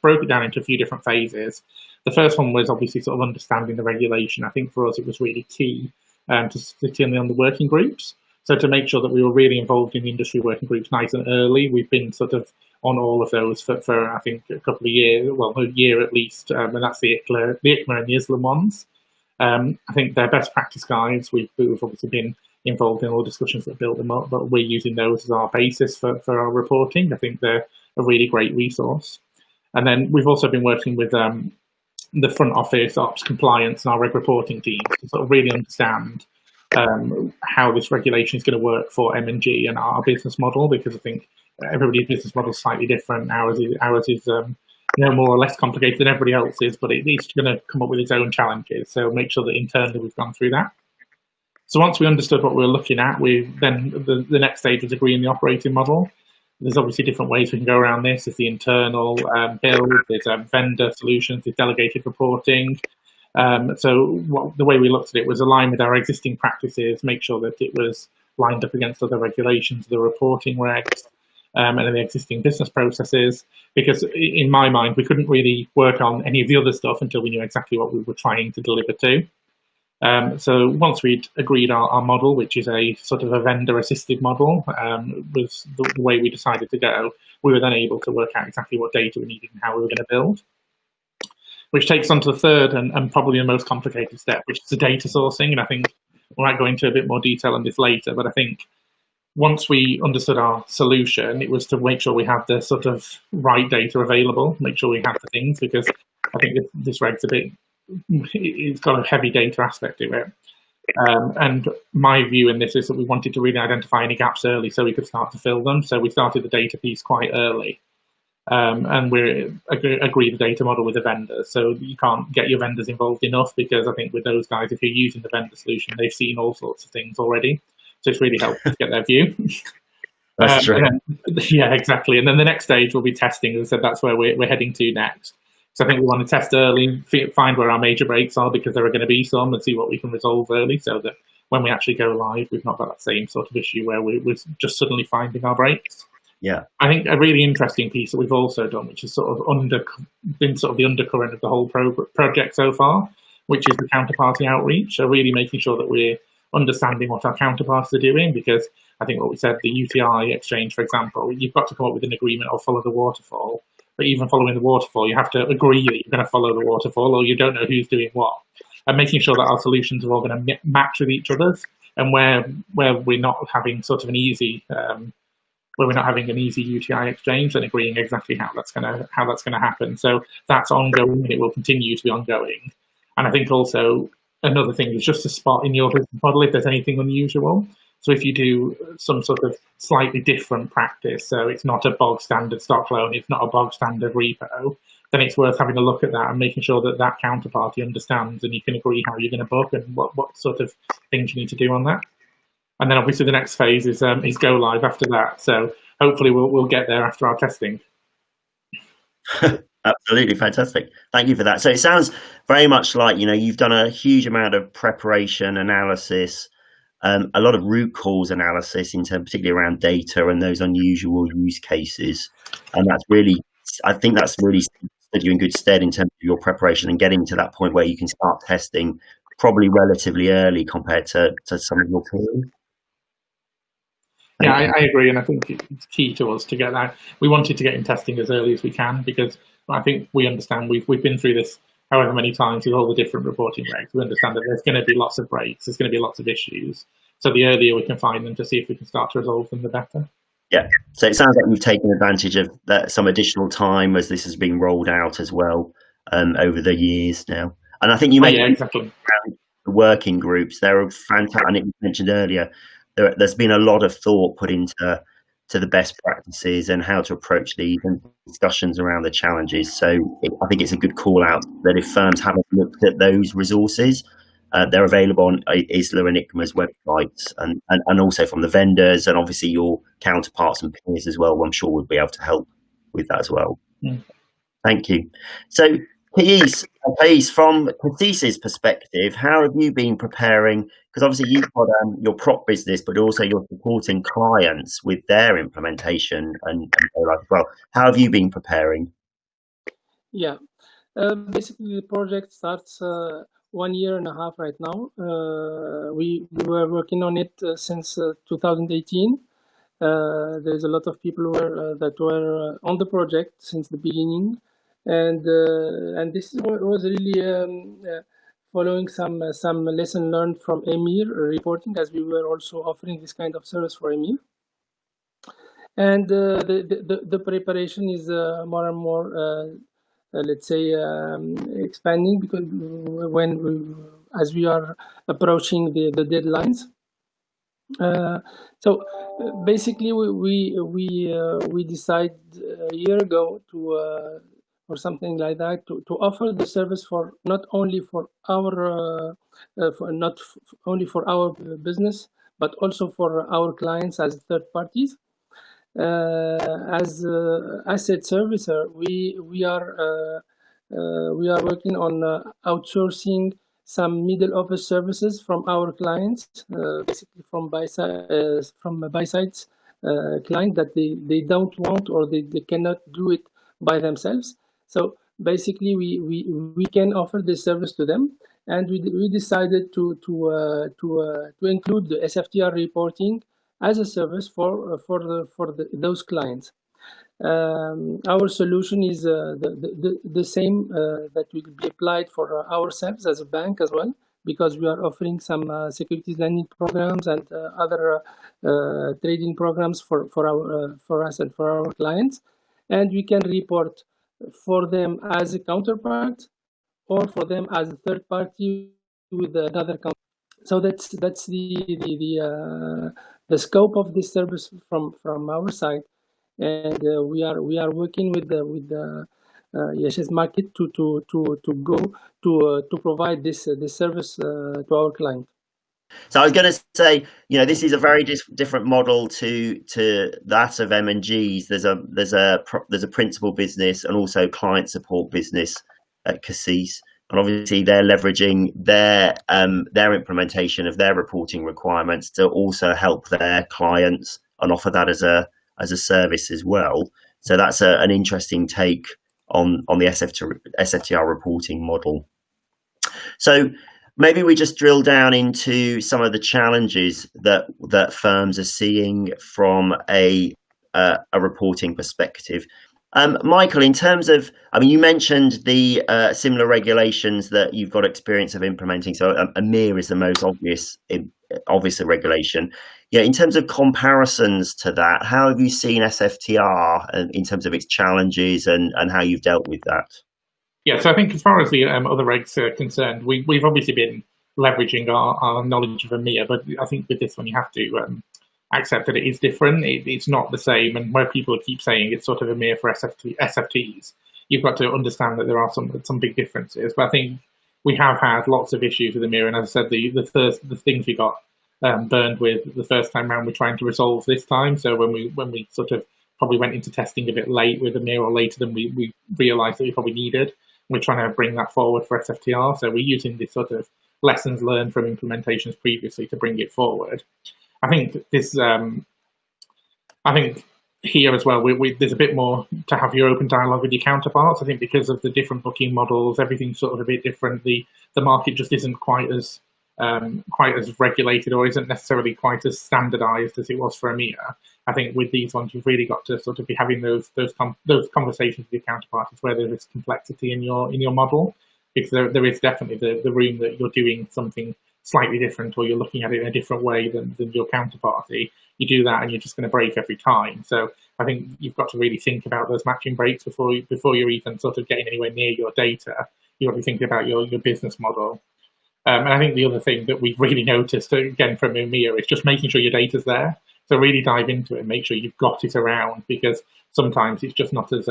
broke it down into a few different phases. The first one was obviously sort of understanding the regulation. I think for us it was really key to sit in on the working groups. So to make sure that we were really involved in the industry working groups nice and early, we've been sort of on all of those for I think a couple of years, well, a year at least, and that's the ICMA and the ISLAM ones. I think they're best practice guides. We've obviously been involved in all the discussions that built them up, but we're using those as our basis for our reporting. I think they're a really great resource. And then we've also been working with the front office, ops, compliance, and our reg reporting teams to sort of really understand how this regulation is going to work for M&G and our business model, because I think everybody's business model is slightly different. Ours is no more or less complicated than everybody else's, but it's going to come up with its own challenges. So make sure that internally we've gone through that. So once we understood what we were looking at, the next stage was agreeing the operating model. There's obviously different ways we can go around this. There's the internal build, there's vendor solutions, there's delegated reporting. So the way we looked at it was align with our existing practices, make sure that it was lined up against other regulations, the reporting regs, and then the existing business processes. Because in my mind, we couldn't really work on any of the other stuff until we knew exactly what we were trying to deliver to. So once we'd agreed our model, which is a sort of a vendor-assisted model, was the way we decided to go, we were then able to work out exactly what data we needed and how we were going to build. Which takes on to the third and probably the most complicated step, which is the data sourcing. And I think we might go into a bit more detail on this later, but I think once we understood our solution, it was to make sure we had the sort of right data available, make sure we had the things, because I think this reg's it's got a heavy data aspect to it. And my view in this is that we wanted to really identify any gaps early so we could start to fill them. So we started the data piece quite early. And we agreed the data model with the vendors. So you can't get your vendors involved enough, because I think with those guys, if you're using the vendor solution, they've seen all sorts of things already. So it's really helpful to get their view. That's true. Yeah, exactly. And then the next stage will be testing. As I said, that's where we're heading to next. So I think we want to test early, find where our major breaks are, because there are going to be some, and see what we can resolve early, so that when we actually go live, we've not got that same sort of issue where we're just suddenly finding our breaks. Yeah, I think a really interesting piece that we've also done, which is sort of been sort of the undercurrent of the whole project so far, which is the counterparty outreach. So really making sure that we're understanding what our counterparts are doing, because I think what we said, the UTI exchange, for example, you've got to come up with an agreement or follow the waterfall. But even following the waterfall, you have to agree that you're going to follow the waterfall, or you don't know who's doing what. And making sure that our solutions are all going to match with each other's, and where we're not having sort of an easy UTI exchange, and agreeing exactly how that's going to happen. So that's ongoing, and it will continue to be ongoing. And I think also another thing is just to spot in your business model if there's anything unusual. So if you do some sort of slightly different practice, so it's not a bog standard stock loan, it's not a bog standard repo, then it's worth having a look at that and making sure that that counterparty understands, and you can agree how you're going to book and what sort of things you need to do on that. And then obviously the next phase is go live after that. So hopefully we'll get there after our testing. Absolutely fantastic. Thank you for that. So it sounds very much like, you've done a huge amount of preparation, analysis, a lot of root cause analysis particularly around data and those unusual use cases. And I think that's really stood you in good stead in terms of your preparation and getting to that point where you can start testing probably relatively early compared to some of your peers. Yeah, I agree, and I think it's key to us to get that. We wanted to get in testing as early as we can because I think we understand we've been through this however many times with all the different reporting regs. We understand that there's going to be lots of breaks, there's going to be lots of issues. So the earlier we can find them to see if we can start to resolve them, the better. Yeah, so it sounds like you've taken advantage of some additional time as this has been rolled out as well over the years now. And I think you mentioned exactly. The working groups, they're fantastic. And it was mentioned earlier, there's been a lot of thought put into the best practices and how to approach these and discussions around the challenges. So I think it's a good call out that if firms haven't looked at those resources, they're available on ISLA and ICMA's websites and also from the vendors and obviously your counterparts and peers as well, I'm sure would be able to help with that as well. Thank you. So Thais, from Thais' perspective, how have you been preparing? Because obviously you've got your prop business, but also you're supporting clients with their implementation and as well. How have you been preparing? Yeah, basically the project starts 1.5 years right now. We were working on it since 2018. There's a lot of people that were on the project since the beginning. And this was really following some lesson learned from EMIR reporting, as we were also offering this kind of service for EMIR. And the preparation is more and more, let's say, expanding because as we are approaching the deadlines. So basically, we decided a year ago to. Or something like that to offer the service for not only for our only for our business but also for our clients as third parties. As asset servicer, we are working on outsourcing some middle office services from our clients, basically from Buyside's client that they don't want or they cannot do it by themselves. So basically, we can offer this service to them, and we decided to include the SFTR reporting as a service for those clients. Our solution is the same that will be applied for ourselves as a bank as well, because we are offering some securities lending programs and other trading programs for us and for our clients, and we can report for them as a counterpart or for them as a third party with another company. So that's the scope of this service from our side, and we are working with the IHS Markit to provide this service to our client. So I was going to say, this is a very different model to that of M&G's. There's a principal business and also client support business at Cassis, and obviously they're leveraging their implementation of their reporting requirements to also help their clients and offer that as a service as well. So that's an interesting take on the SFTR reporting model. So maybe we just drill down into some of the challenges that firms are seeing from a reporting perspective. Michael, in terms of, you mentioned the similar regulations that you've got experience of implementing. So EMIR is the most obvious regulation. Yeah, in terms of comparisons to that, how have you seen SFTR in terms of its challenges and how you've dealt with that? Yeah, so I think as far as the other regs are concerned, we've obviously been leveraging our knowledge of EMIR, but I think with this one you have to accept that it is different. It's not the same, and where people keep saying it's sort of EMIR for SFTs, you've got to understand that there are some big differences. But I think we have had lots of issues with EMIR, and as I said, the things we got burned with the first time around, we're trying to resolve this time. So when we sort of probably went into testing a bit late with EMIR, or later than we realised that we probably needed, we're trying to bring that forward for SFTR. So we're using this sort of lessons learned from implementations previously to bring it forward. I think this. I think here as well, there's a bit more to have your open dialogue with your counterparts. I think because of the different booking models, everything's sort of a bit different. The market just isn't quite as quite as regulated or isn't necessarily quite as standardized as it was for EMEA. I think with these ones, you've really got to sort of be having those conversations with your counterparties where there is complexity in your model, because there is definitely the room that you're doing something slightly different, or you're looking at it in a different way than your counterparty. You do that and you're just going to break every time. So I think you've got to really think about those matching breaks before you're even sort of getting anywhere near your data. You've got to be thinking about your business model. And I think the other thing that we've really noticed, again from EMEA, is just making sure your data's there. So really dive into it and make sure you've got it around, because sometimes it's just not as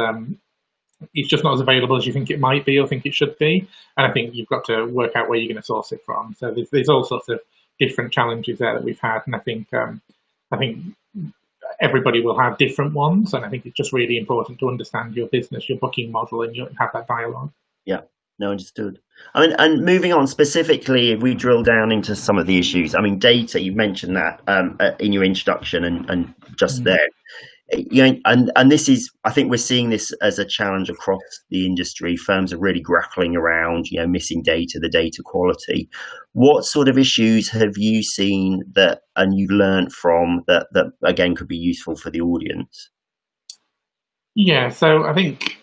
available as you think it might be or think it should be. And I think you've got to work out where you're going to source it from. So there's all sorts of different challenges there that we've had, and I think everybody will have different ones. And I think it's just really important to understand your business, your booking model, and you have that dialogue. Yeah. No, understood. I mean, and moving on specifically, if we drill down into some of the issues, I mean, data, you mentioned that in your introduction and just there, you know, and this is, I think we're seeing this as a challenge across the industry. Firms are really grappling around, you know, missing data, the data quality. What sort of issues have you seen that, and you've learned from that again could be useful for the audience? Yeah, so I think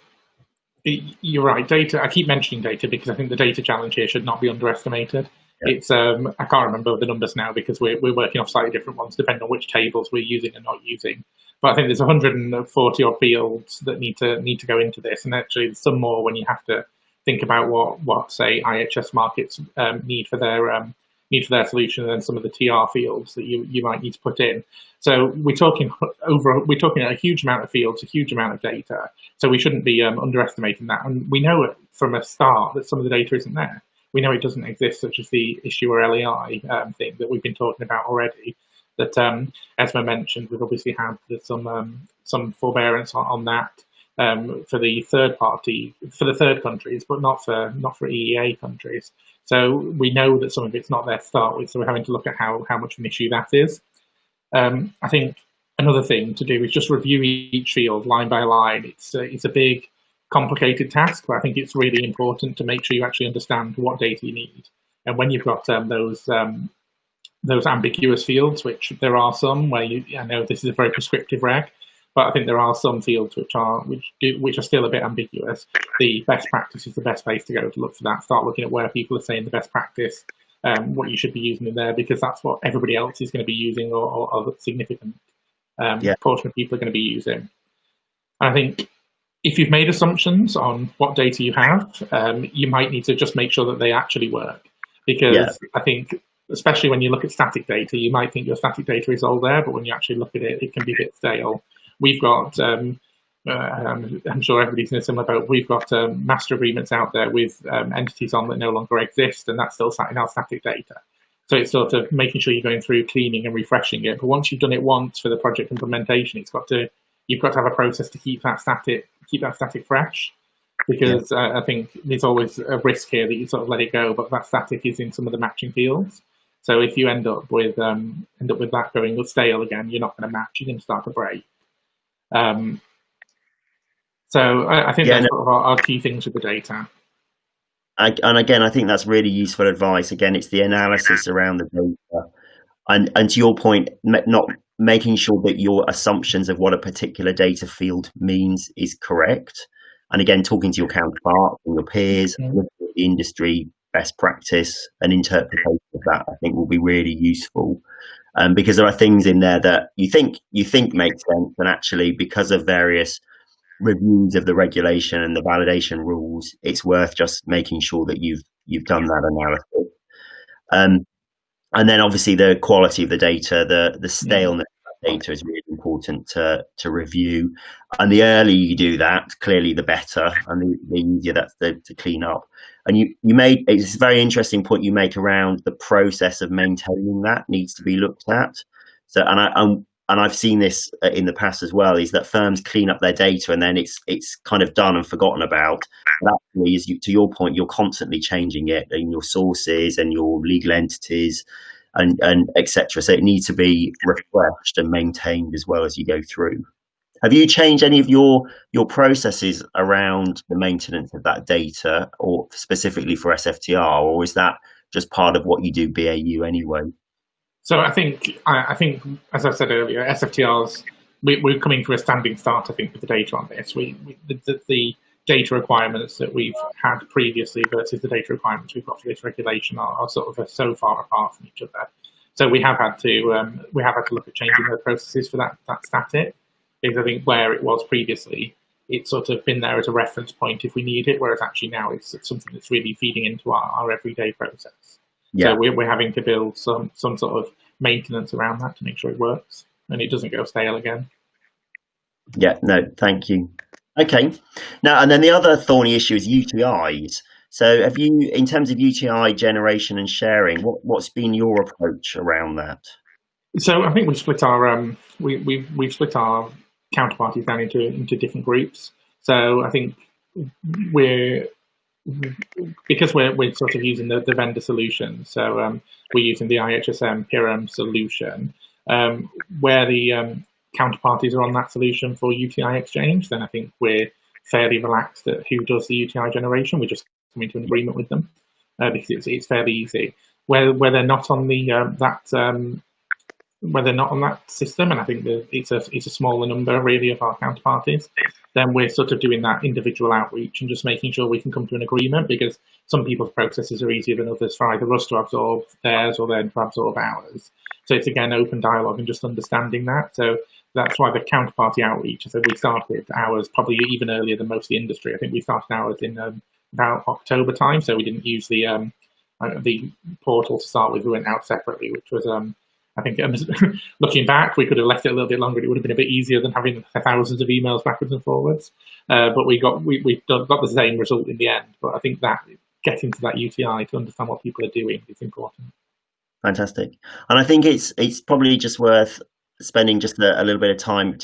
you're right. Data. I keep mentioning data because I think the data challenge here should not be underestimated. Yeah. It's I can't remember the numbers now because we're working off slightly different ones depending on which tables we're using and not using. But I think there's 140 odd fields that need to go into this, and actually there's some more when you have to think about what say IHS Markits need for their solution, and then some of the TR fields that you might need to put in. So we're talking a huge amount of fields, a huge amount of data. So we shouldn't be underestimating that. And we know from a start that some of the data isn't there. We know it doesn't exist, such as the issuer LEI thing that we've been talking about already. That Esma mentioned, we've obviously had some forbearance on that for the third countries, but not for EEA countries. So we know that some of it's not there to start with, so we're having to look at how much of an issue that is. I think another thing to do is just review each field line by line. It's a big, complicated task, but I think it's really important to make sure you actually understand what data you need. And when you've got those ambiguous fields, which there are some where I know this is a very prescriptive reg, but I think there are some fields which are still a bit ambiguous. The best practice is the best place to go to look for that. Start looking at where people are saying the best practice, what you should be using in there, because that's what everybody else is going to be using, or a significant portion of people are going to be using. I think if you've made assumptions on what data you have, you might need to just make sure that they actually work, because I think, especially when you look at static data, you might think your static data is all there, but when you actually look at it, it can be a bit stale. We've got, I'm sure everybody's in a similar boat, we've got master agreements out there with entities on that no longer exist, and that's still sat in our static data. So it's sort of making sure you're going through cleaning and refreshing it. But once you've done it once for the project implementation, you've got to have a process to keep that static fresh. Because I think there's always a risk here that you sort of let it go, but that static is in some of the matching fields. So if you end up with that going stale again, you're not going to match. You're going to start to break. So I think that's sort of our key things with the data. And again, I think that's really useful advice. Again, it's the analysis around the data, and to your point, not making sure that your assumptions of what a particular data field means is correct. And again, talking to your counterparts and your peers, looking at the industry best practice and interpretation of that, I think will be really useful, because there are things in there that you think make sense, and actually because of various reviews of the regulation and the validation rules, it's worth just making sure that you've done that analysis. And then obviously the quality of the data, the staleness of that data is really important to review. And the earlier you do that, clearly the better, and the easier that's to clean up. And it's a very interesting point you make around the process of maintaining that needs to be looked at. So, and I've seen this in the past as well, is that firms clean up their data and then it's kind of done and forgotten about. But actually, to your point, you're constantly changing it in your sources and your legal entities and etc. So it needs to be refreshed and maintained as well as you go through. Have you changed any of your processes around the maintenance of that data, or specifically for SFTR, or is that just part of what you do BAU anyway? So I think, as I said earlier, SFTRs, we're coming to a standing start, I think, with the data on this. The data requirements that we've had previously versus the data requirements we've got for this regulation are sort of so far apart from each other. So we have had to look at changing the processes for that static, because I think where it was previously, it's sort of been there as a reference point if we need it, whereas actually now it's something that's really feeding into our everyday process. Yeah. So we're having to build some sort of maintenance around that to make sure it works and it doesn't go stale again. Yeah, no, thank you. Okay, now, and then the other thorny issue is UTIs. So have you, in terms of UTI generation and sharing, what's been your approach around that? So I think we've split our we've split our counterparties down into different groups. So I think because we're sort of using the vendor solution. So we're using the IHS Pirum solution, where the counterparties are on that solution for UTI exchange, then I think we're fairly relaxed at who does the UTI generation. We just come into an agreement with them because it's fairly easy. Where they're not on the where they're not on that system, and I think that it's a smaller number really of our counterparties, then we're sort of doing that individual outreach and just making sure we can come to an agreement, because some people's processes are easier than others for either us to absorb theirs or then to absorb ours. So it's again open dialogue and just understanding that. So that's why the counterparty outreach, I said we started ours probably even earlier than most of the industry. I think we started ours in about October time, so we didn't use the portal to start with. We went out separately, which was I think looking back, we could have left it a little bit longer. It would have been a bit easier than having thousands of emails backwards and forwards. But we got the same result in the end. But I think that getting to that UTI to understand what people are doing is important. Fantastic, and I think it's probably just worth spending just a little bit of time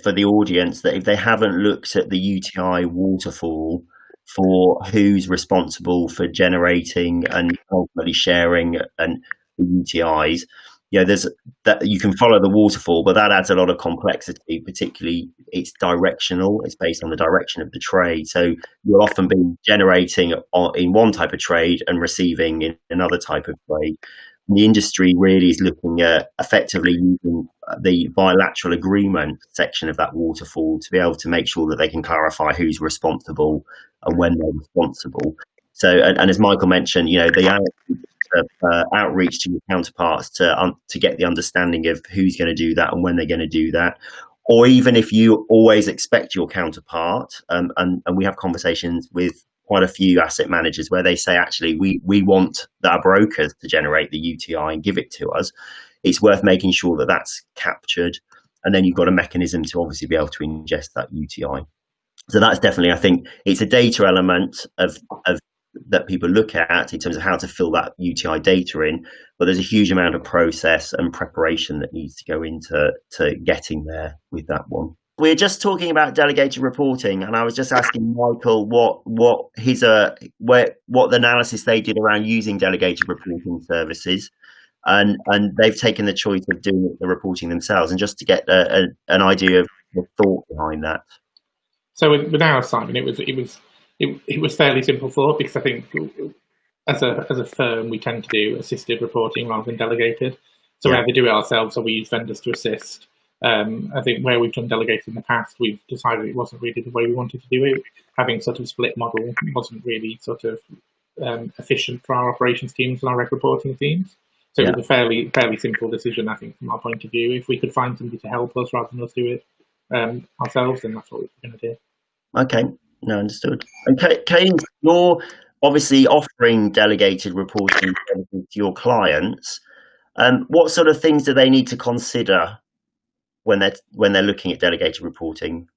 for the audience, that if they haven't looked at the UTI waterfall for who's responsible for generating and ultimately sharing and the UTIs. Yeah, there's that you can follow the waterfall, but that adds a lot of complexity. Particularly, it's directional; it's based on the direction of the trade. So you'll often be generating in one type of trade and receiving in another type of trade. And the industry really is looking at effectively using the bilateral agreement section of that waterfall to be able to make sure that they can clarify who's responsible and when they're responsible. So, and as Michael mentioned, the outreach to your counterparts to get the understanding of who's going to do that and when they're going to do that, or even if you always expect your counterpart, and we have conversations with quite a few asset managers where they say, actually, we want our brokers to generate the UTI and give it to us. It's worth making sure that that's captured, and then you've got a mechanism to obviously be able to ingest that UTI. So that's definitely, I think, it's a data element of that people look at in terms of how to fill that UTI data in, but there's a huge amount of process and preparation that needs to go into getting there with that one. We're just talking about delegated reporting, and I was just asking Michael what the analysis they did around using delegated reporting services, and they've taken the choice of doing the reporting themselves, and just to get an idea of the thought behind that. So with our assignment, it was fairly simple thought, because I think as a firm we tend to do assisted reporting rather than delegated. So we either do it ourselves or we use vendors to assist. I think where we've done delegated in the past, we've decided it wasn't really the way we wanted to do it. Having sort of split model wasn't really sort of efficient for our operations teams and our reg reporting teams. So it was a fairly simple decision, I think, from our point of view. If we could find somebody to help us rather than us do it ourselves, then that's what we're going to do. Okay, no, understood. And Kane, you're obviously offering delegated reporting to your clients. What sort of things do they need to consider when they're looking at delegated reporting?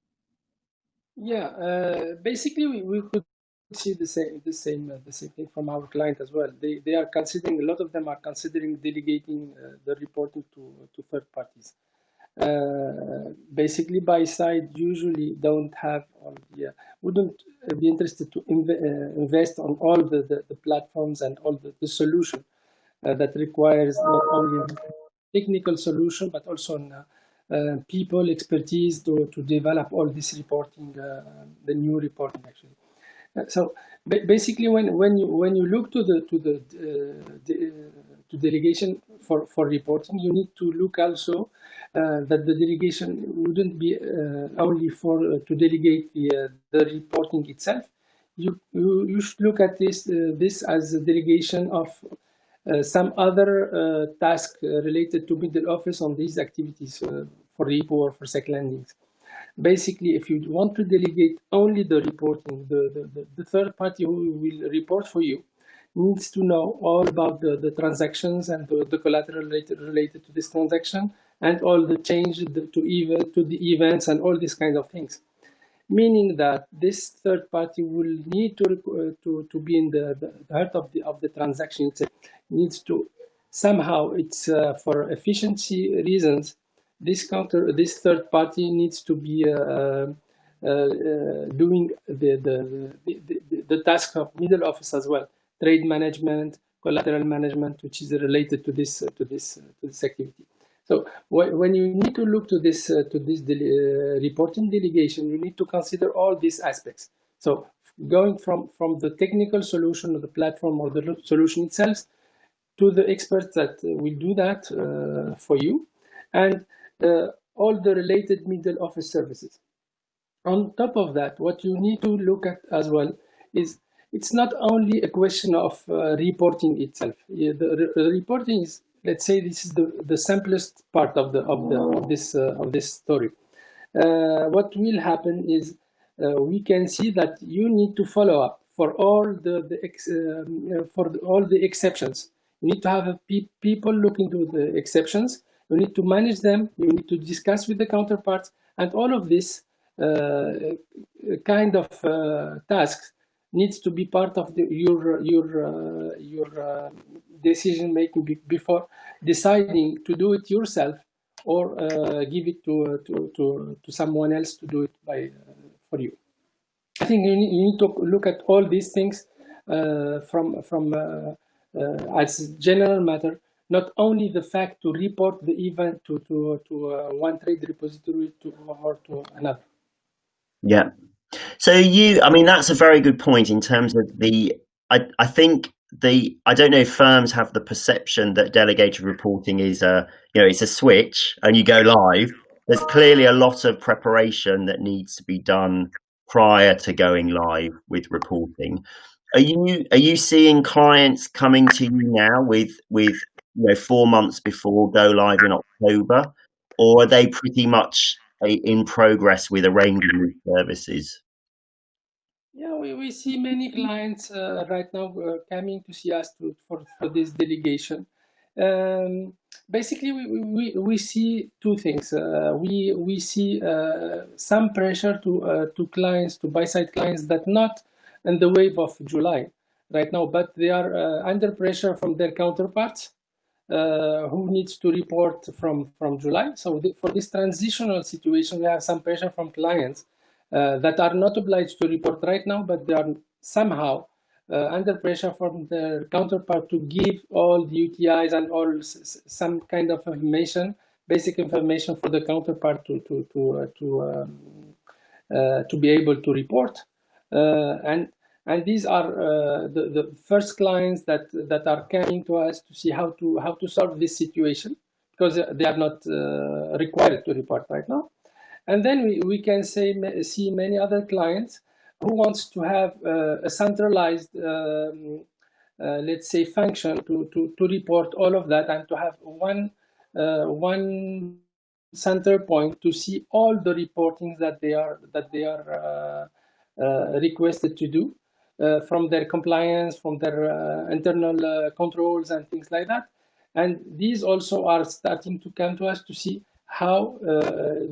Yeah, basically we could see the same thing from our client as well. They are considering, a lot of them are considering delegating the reporting to third parties. Basically, Buyside usually don't have all the wouldn't be interested to invest on all the platforms and all the solution that requires not only technical solution but also people expertise to develop all this reporting, the new reporting actually. So basically, when you look to delegation for reporting, you need to look also that the delegation wouldn't be only for to delegate the reporting itself. You should look at this as a delegation of some other task related to middle office on these activities for repo or for sec lendings. Basically, if you want to delegate only the reporting, the third party who will report for you needs to know all about the transactions and the collateral related to this transaction and all the change to the events and all these kind of things. Meaning that this third party will need to be in the heart of the transaction. It needs to somehow, it's for efficiency reasons, this third party needs to be doing the task of middle office as well, trade management, collateral management, which is related to this activity. So when you need to look to this reporting delegation, you need to consider all these aspects. So going from the technical solution of the platform or the solution itself to the experts that will do that for you, and all the related middle office services. On top of that, what you need to look at as well is it's not only a question of reporting itself. The reporting is, let's say, this is the simplest part of this story. What will happen is we can see that you need to follow up for all the exceptions. You need to have people looking to the exceptions. You need to manage them. You need to discuss with the counterparts, and all of this kind of tasks needs to be part of your decision making before deciding to do it yourself or give it to someone else to do it for you. I think you need to look at all these things from as a general matter, not only the fact to report the event to one trade repository or to another. Yeah. So I mean, that's a very good point in terms of I think I don't know if firms have the perception that delegated reporting is it's a switch and you go live. There's clearly a lot of preparation that needs to be done prior to going live with reporting. Are you seeing clients coming to you now with 4 months before go live in October, or are they pretty much in progress with arranging these services? Yeah, we see many clients right now coming to see us for this delegation. Basically, we see two things. We see some pressure to clients, to buy-side clients that not in the wave of July right now, but they are under pressure from their counterparts who needs to report from July. So for this transitional situation, we have some pressure from clients that are not obliged to report right now, but they are somehow under pressure from their counterpart to give all the UTIs and all some kind of information, basic information for the counterpart to be able to report. And these are the first clients that are coming to us to see how to solve this situation, because they are not required to report right now. And then we can see many other clients who wants to have a centralized, let's say, function to report all of that, and to have one center point to see all the reporting that they are requested to do from their compliance, from their internal controls and things like that. And these also are starting to come to us to see how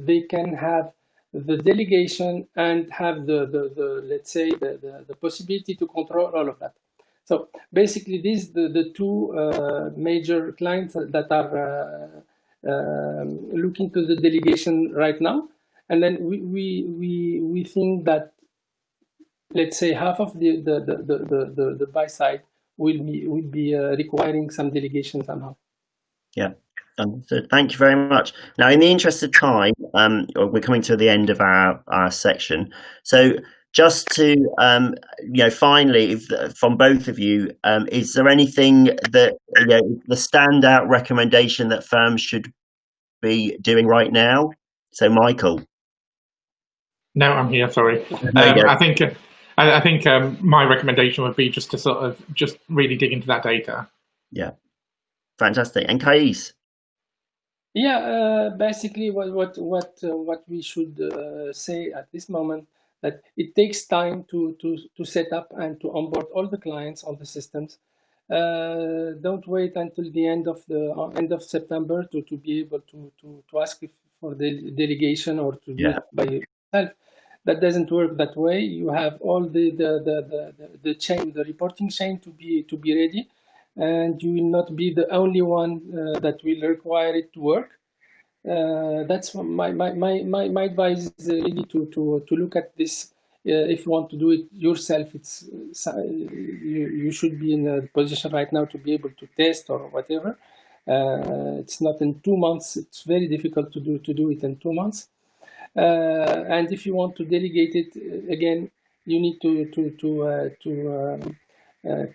they can have the delegation and have the let's say the possibility to control all of that. So basically, these the two major clients that are looking to the delegation right now. And then we think that, let's say, half of the buy side will be requiring some delegation somehow. Yeah. So thank you very much. Now, in the interest of time, we're coming to the end of our section. So just to finally, from both of you, is there anything that the standout recommendation that firms should be doing right now? So, Michael. No, I'm here. Sorry. I think my recommendation would be just to sort of just really dig into that data. Yeah, fantastic. And Kais? Yeah, basically, what we should say at this moment, that it takes time to set up and to onboard all the clients on the systems. Don't wait until the end of September to be able to ask for the delegation or to do it by yourself. That doesn't work that way. You have all the chain, the reporting chain to be ready, and you will not be the only one that will require it to work. That's my advice is really to look at this. If you want to do it yourself, you should be in a position right now to be able to test or whatever. It's not in 2 months. It's very difficult to do it in 2 months. And if you want to delegate it again, you need to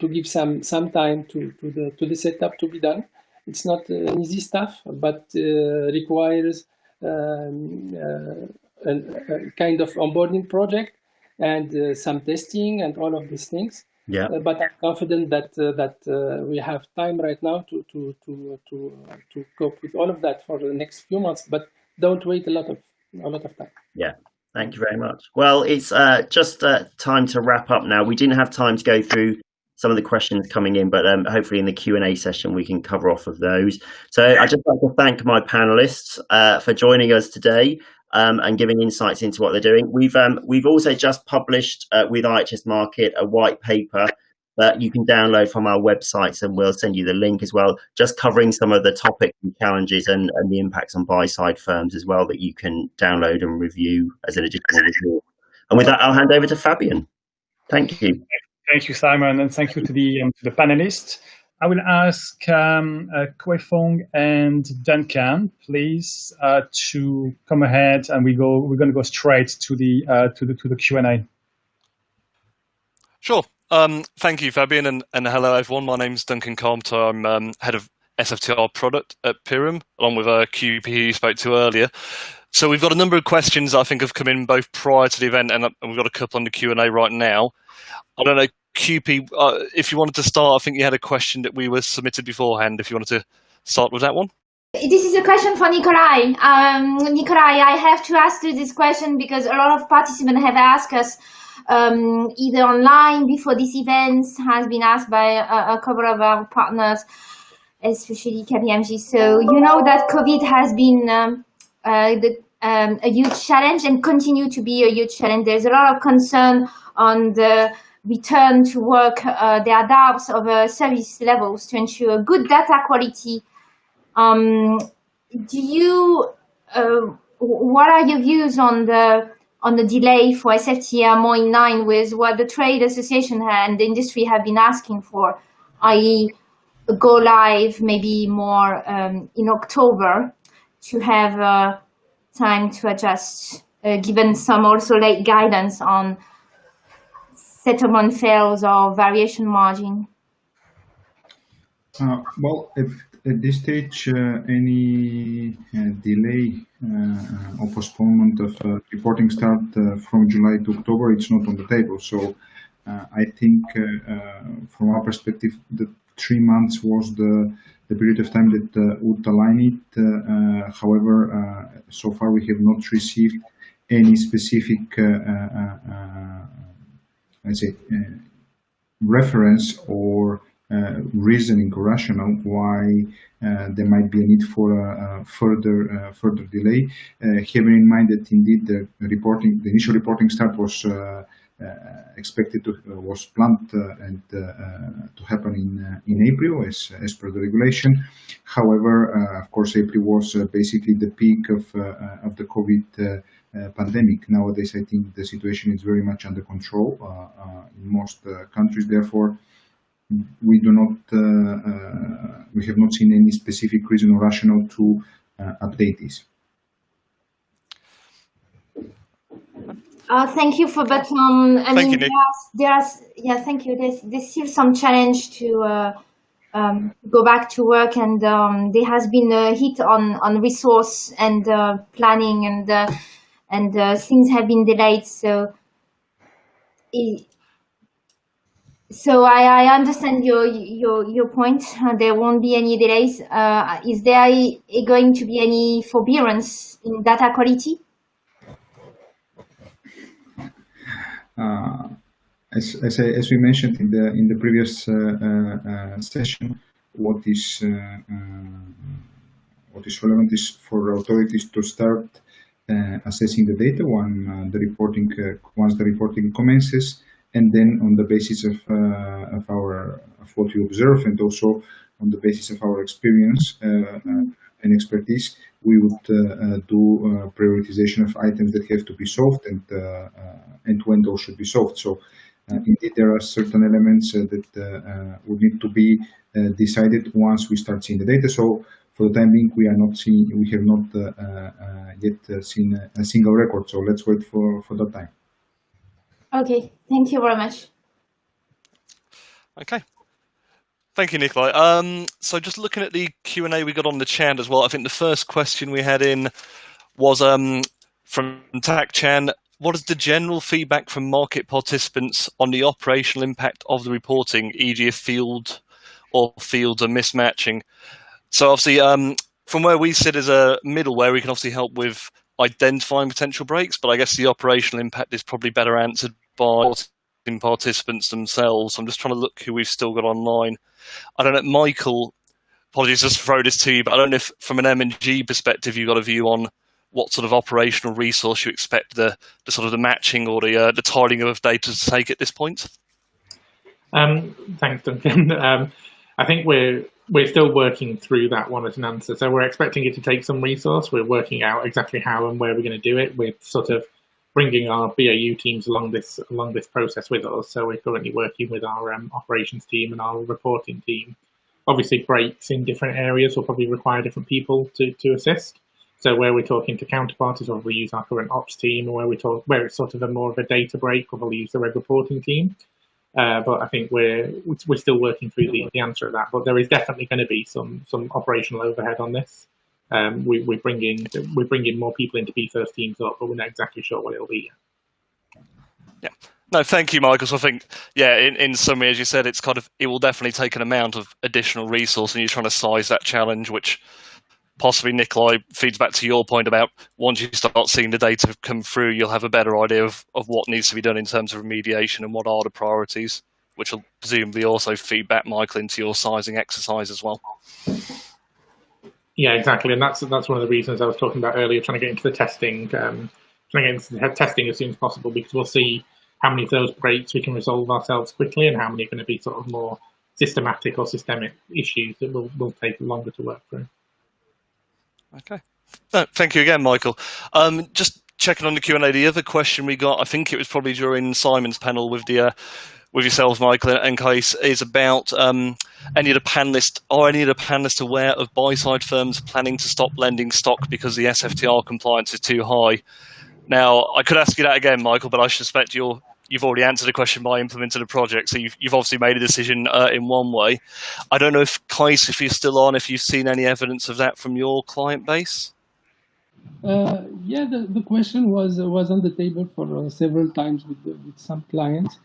give some time to the setup to be done. It's not easy stuff, but requires a kind of onboarding project and some testing and all of these things. Yeah. But I'm confident that we have time right now to cope with all of that for the next few months. But don't wait a lot of time. Yeah. Thank you very much. Well, it's just time to wrap up now. We didn't have time to go through some of the questions coming in, but hopefully in the Q&A session we can cover off of those. So I'd just like to thank my panelists for joining us today and giving insights into what they're doing. We've also just published with IHS Markit a white paper that you can download from our websites, and we'll send you the link as well, just covering some of the topics and challenges and the impacts on buy-side firms as well, that you can download and review as an additional review. And with that, I'll hand over to Fabian. Thank you. Thank you, Simon, and thank you to the panelists. I will ask Kwe Fong and Duncan, please, to come ahead, and we're going to go straight to the Q&A. Sure. Thank you, Fabian, and hello everyone. My name's Duncan Carpenter. I'm head of SFTR product at Pirum, along with QP, who you spoke to earlier. So we've got a number of questions I think have come in both prior to the event, and we've got a couple on the Q&A right now. I don't know, QP, if you wanted to start, I think you had a question that we were submitted beforehand, if you wanted to start with that one. This is a question for Nikolai. Nikolai, I have to ask you this question because a lot of participants have asked us either online before this event, has been asked by a couple of our partners, especially KPMG. So you know that COVID has been a huge challenge and continue to be a huge challenge. There's a lot of concern on the return to work. There are doubts over service levels to ensure good data quality. What are your views on the delay for SFTR, more in line with what the trade association and the industry have been asking for, i.e. go live maybe more in October to have time to adjust, given some also late guidance on settlement fails or variation margin? Well, at this stage, any delay or postponement of reporting start from July to October, it's not on the table. So I think from our perspective, the 3 months was the period of time that would align it. However, so far we have not received any specific, let's say, reference or reasoning or rationale why there might be a need for a further delay. Having in mind that indeed the initial reporting start was was planned and to happen in April as per the regulation. However, of course, April was basically the peak of the COVID pandemic. Nowadays, I think the situation is very much under control in most countries. Therefore, we have not seen any specific reason or rationale to update this. Thank you for that. I Thank mean, you, Nick. yeah, thank you. There's still some challenge to go back to work, and there has been a hit on resource and planning, and things have been delayed. So I understand your point. There won't be any delays. Is there going to be any forbearance in data quality? As we mentioned in the previous session, what is relevant is for authorities to start assessing the data once the reporting commences, and then on the basis of what we observe, and also on the basis of our experience and expertise, we would do prioritization of items that have to be solved and when those should be solved. So indeed, there are certain elements that would need to be decided once we start seeing the data. So for the time being, we have not yet seen a single record. So let's wait for that time. Okay, thank you very much. Okay. Thank you, Nikolai. So just looking at the Q&A we got on the chat as well, I think the first question we had in was from Tak Chan. What is the general feedback from market participants on the operational impact of the reporting, e.g. if fields are mismatching? So obviously, from where we sit as a middleware, we can obviously help with identifying potential breaks, but I guess the operational impact is probably better answered by participants themselves. I'm just trying to look who we've still got online. I don't know, Michael, apologies just to throw this to you, but I don't know if from an M&G perspective you've got a view on what sort of operational resource you expect the sort of the matching or the tidying of data to take at this point. Thanks, Duncan. I think we're still working through that one as an answer. So we're expecting it to take some resource. We're working out exactly how and where we're going to do it. We're sort of bringing our BAU teams along this process with us. So we're currently working with our operations team and our reporting team. Obviously, breaks in different areas will probably require different people to assist. So where we're talking to counterparties, we'll use our current ops team, or where it's sort of more of a data break, we'll use the reg reporting team. But I think we're still working through the answer of that. But there is definitely going to be some operational overhead on this. We're bringing more people into BFIRST teams up, but we're not exactly sure what it'll be yet. Yeah. No, thank you, Michael. So I think, yeah, in summary, as you said, it will definitely take an amount of additional resource, and you're trying to size that challenge, which possibly, Nikolai, feeds back to your point about once you start seeing the data come through, you'll have a better idea of what needs to be done in terms of remediation and what are the priorities, which will presumably also feed back, Michael, into your sizing exercise as well. Yeah, exactly. And that's one of the reasons I was talking about earlier, trying to get into the testing, as soon as possible, because we'll see how many of those breaks we can resolve ourselves quickly and how many are going to be sort of more systematic or systemic issues that will take longer to work through. Okay. No, thank you again, Michael. Just checking on the Q&A, the other question we got, I think it was probably during Simon's panel with yourselves, Michael, and Kais, is about any of the panelists aware of buy-side firms planning to stop lending stock because the SFTR compliance is too high. Now, I could ask you that again, Michael, but I suspect you've already answered the question by implementing the project, so you've obviously made a decision in one way. I don't know if, Kais, if you're still on, if you've seen any evidence of that from your client base? Yeah, the question was on the table for several times with some clients,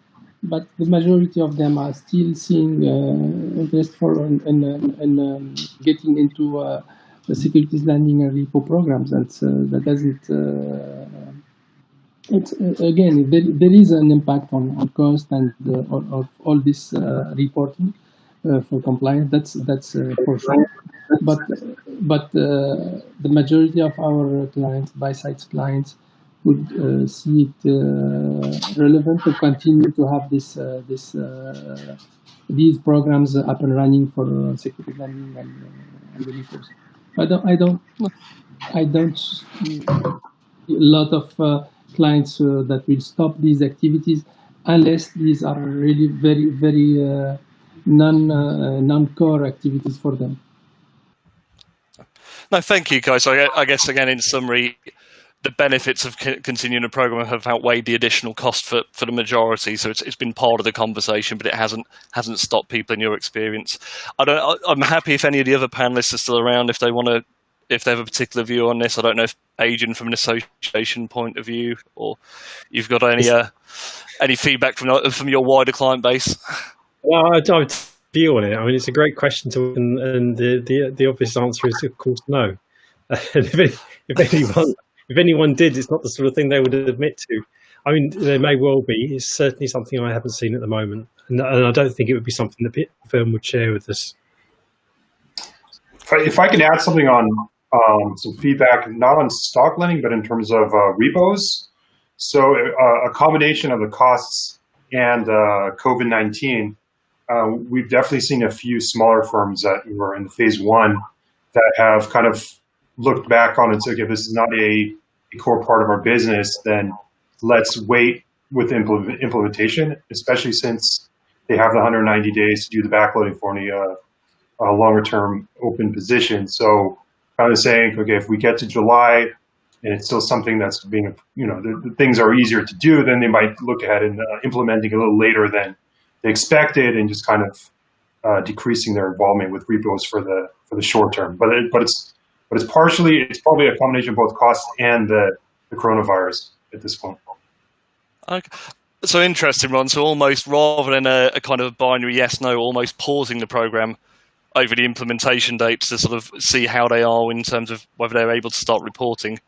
but the majority of them are still seeing interest in getting into the securities lending and repo programs. That doesn't. It's again, there is an impact on cost and of all this reporting for compliance. That's for sure. But the majority of our clients, buy-side clients, would see it relevant to continue to have these programs up and running for security lending and the repos. I don't see a lot of clients that will stop these activities unless these are really very, very non-core activities for them. No, thank you, guys. I guess, again, in summary, the benefits of continuing a program have outweighed the additional cost for the majority. So it's been part of the conversation, but it hasn't stopped people in your experience. I'm happy if any of the other panelists are still around, if they have a particular view on this. I don't know if Adrian, from an association point of view, or you've got any feedback from your wider client base. Well, I don't view on it. I mean, it's a great question and the obvious answer is, of course, no. And if anyone did, it's not the sort of thing they would admit to. I mean, there may well be. It's certainly something I haven't seen at the moment, and I don't think it would be something that the firm would share with us. If I can add something on some feedback, not on stock lending, but in terms of repos. So a combination of the costs and COVID-19, we've definitely seen a few smaller firms that were in phase one that have kind of looked back on it and said, okay, this is not a core part of our business, then let's wait with implementation, especially since they have the 190 days to do the backloading for any longer term open position. So I was saying, okay, if we get to July and it's still something that's being, the things are easier to do, then they might look ahead and implementing a little later than they expected, and just kind of decreasing their involvement with repos for the short term. But it's probably a combination of both costs and the coronavirus at this point. Okay. So interesting, Ron. So almost rather than a kind of binary yes/no, almost pausing the program over the implementation dates to sort of see how they are in terms of whether they're able to start reporting.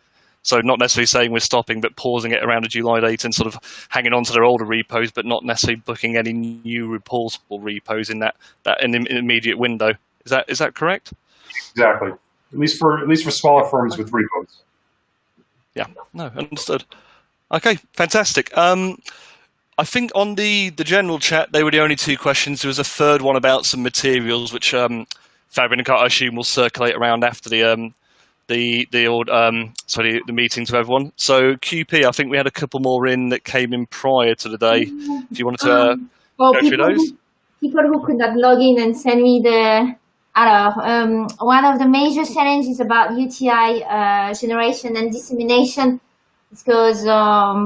So not necessarily saying we're stopping, but pausing it around a July date and sort of hanging on to their older repos, but not necessarily booking any new reportable repos in that immediate window. Is that correct? Exactly. At least for smaller firms with repos. Yeah. No, understood. Okay, fantastic. I think on the general chat, they were the only two questions. There was a third one about some materials, which Fabian and I assume will circulate around after the meeting to everyone. So QP, I think we had a couple more in that came in prior to the day. If you wanted to go through those. People who could not log in and send me one of the major challenges about UTI generation and dissemination, because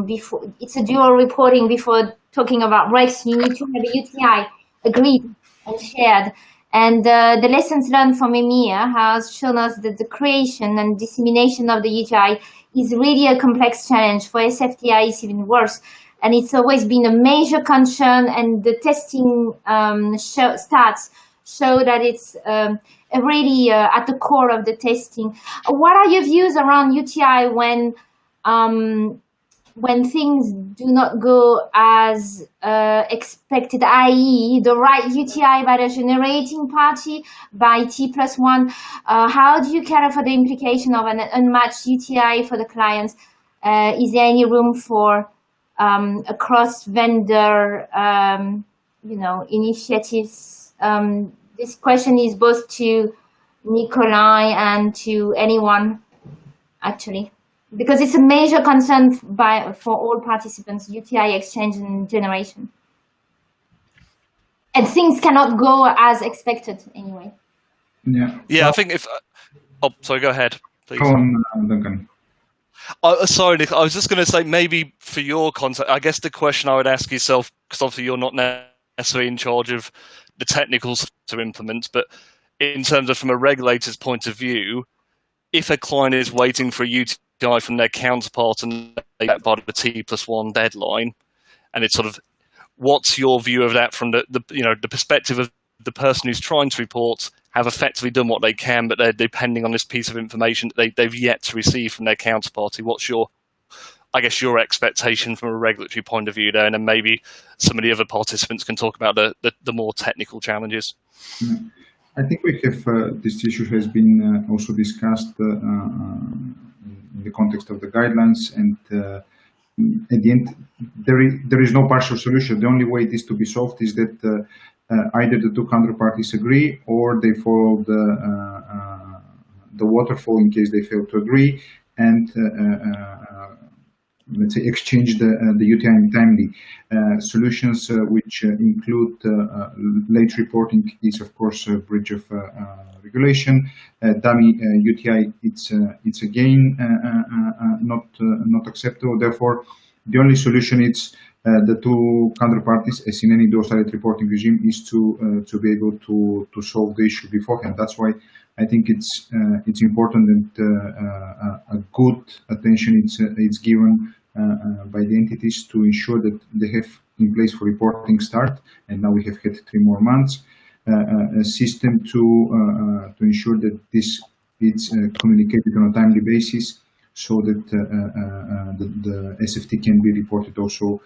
before it's a dual reporting. Before talking about breaks, you need to have a UTI agreed and shared. And the lessons learned from EMEA has shown us that the creation and dissemination of the UTI is really a complex challenge. For SFTR, it's even worse. And it's always been a major concern, and the testing stats show that it's really at the core of the testing. What are your views around UTI when things do not go as expected, i.e. the right UTI by the generating party by T+1? How do you care for the implication of an unmatched UTI for the clients? Is there any room for a cross-vendor, initiatives? This question is both to Nikolai and to anyone, actually, because it's a major concern for all participants, UTI exchange and generation. And things cannot go as expected anyway. Yeah, I think sorry, go ahead, please. Go on, Duncan. Sorry, Nick, I was just going to say, maybe for your context, I guess the question I would ask yourself, because obviously you're not necessarily in charge of the technicals to implement, but in terms of from a regulator's point of view, if a client is waiting for a UTI from their counterpart and they get by the T+1 deadline, and it's sort of, what's your view of that from the perspective of the person who's trying to report, have effectively done what they can, but they're depending on this piece of information that they've yet to receive from their counterparty? What's your expectation from a regulatory point of view there? And then maybe some of the other participants can talk about the more technical challenges. I think we have this issue has been also discussed in the context of the guidelines, and at the end there is no partial solution. The only way it is to be solved is that either the two counterparties agree, or they follow the waterfall in case they fail to agree, and let's say, exchange the UTI timely. Solutions which include late reporting is, of course, a breach of regulation. Dummy UTI, it's again not acceptable. Therefore, the only solution is the two counterparties, as in any dose-led reporting regime, is to be able to solve the issue beforehand. That's why I think it's important that a good attention it's given by the entities to ensure that they have in place for reporting start, and now we have had 3 more months, a system to ensure that this is communicated on a timely basis, so that the SFT can be reported also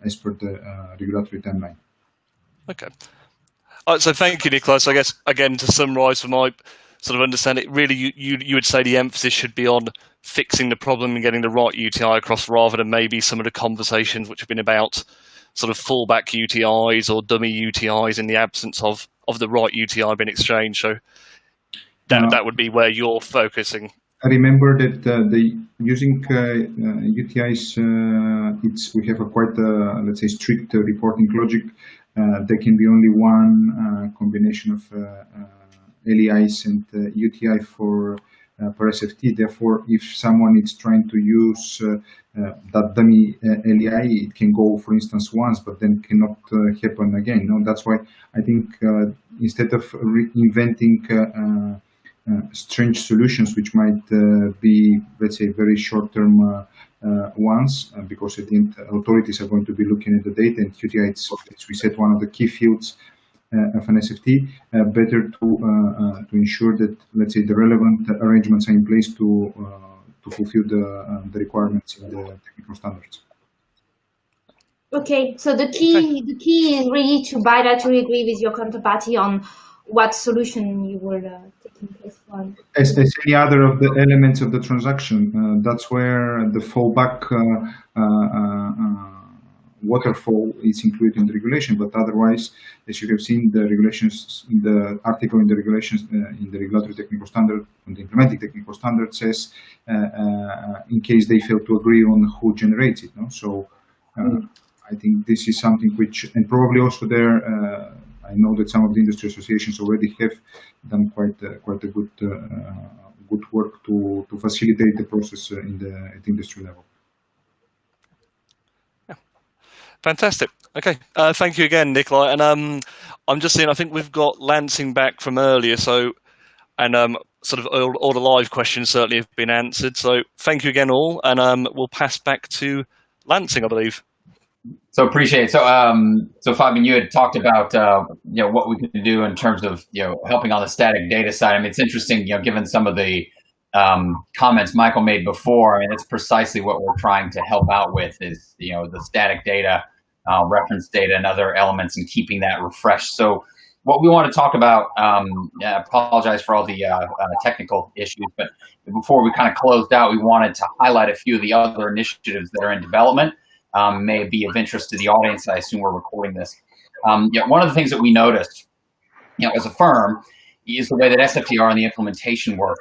as per the regulatory timeline. Okay. So thank you, Nicholas. I guess, again, to summarise from my sort of understanding, really you would say the emphasis should be on fixing the problem and getting the right UTI across, rather than maybe some of the conversations which have been about sort of fallback UTIs or dummy UTIs in the absence of the right UTI being exchanged. So that would be where you're focusing. I remember that using UTIs, we have a quite let's say strict reporting logic. There can be only one combination of LEIs and UTI per SFT. Therefore, if someone is trying to use that dummy LEI, it can go, for instance, once, but then cannot happen again. No, that's why I think instead of reinventing strange solutions, which might be, let's say, very short-term ones, because at the end, authorities are going to be looking at the data, and UTI, as we said, one of the key fields of an SFT. Better to ensure that, let's say, the relevant arrangements are in place to fulfill the requirements in the technical standards. Okay, so the key is really to bilaterally agree with your counterparty on what solution you will take in place for. As any other of the elements of the transaction, that's where the fallback waterfall is included in the regulation. But otherwise, as you have seen, the regulations, the article in the regulations, in the regulatory technical standard, on the implementing technical standard says, in case they fail to agree on who generates it. No? So I think this is something which, and probably also there, I know that some of the industry associations already have done quite a good work to facilitate the process at the industry level. Yeah. Fantastic. Okay, thank you again, Nikolai. And I'm just seeing, I think we've got Lansing back from earlier, so sort of all the live questions certainly have been answered. So thank you again, all, and we'll pass back to Lansing, I believe. So appreciate it. So Fabian, you had talked about what we can do in terms of helping on the static data side. I mean, it's interesting, given some of the comments Michael made before. I mean, that's precisely what we're trying to help out with is the static data, reference data, and other elements, and keeping that refreshed. So what we want to talk about, I apologize for all the technical issues, but before we kind of closed out, we wanted to highlight a few of the other initiatives that are in development. May be of interest to the audience. I assume we're recording this. One of the things that we noticed, as a firm, is the way that SFTR and the implementation work,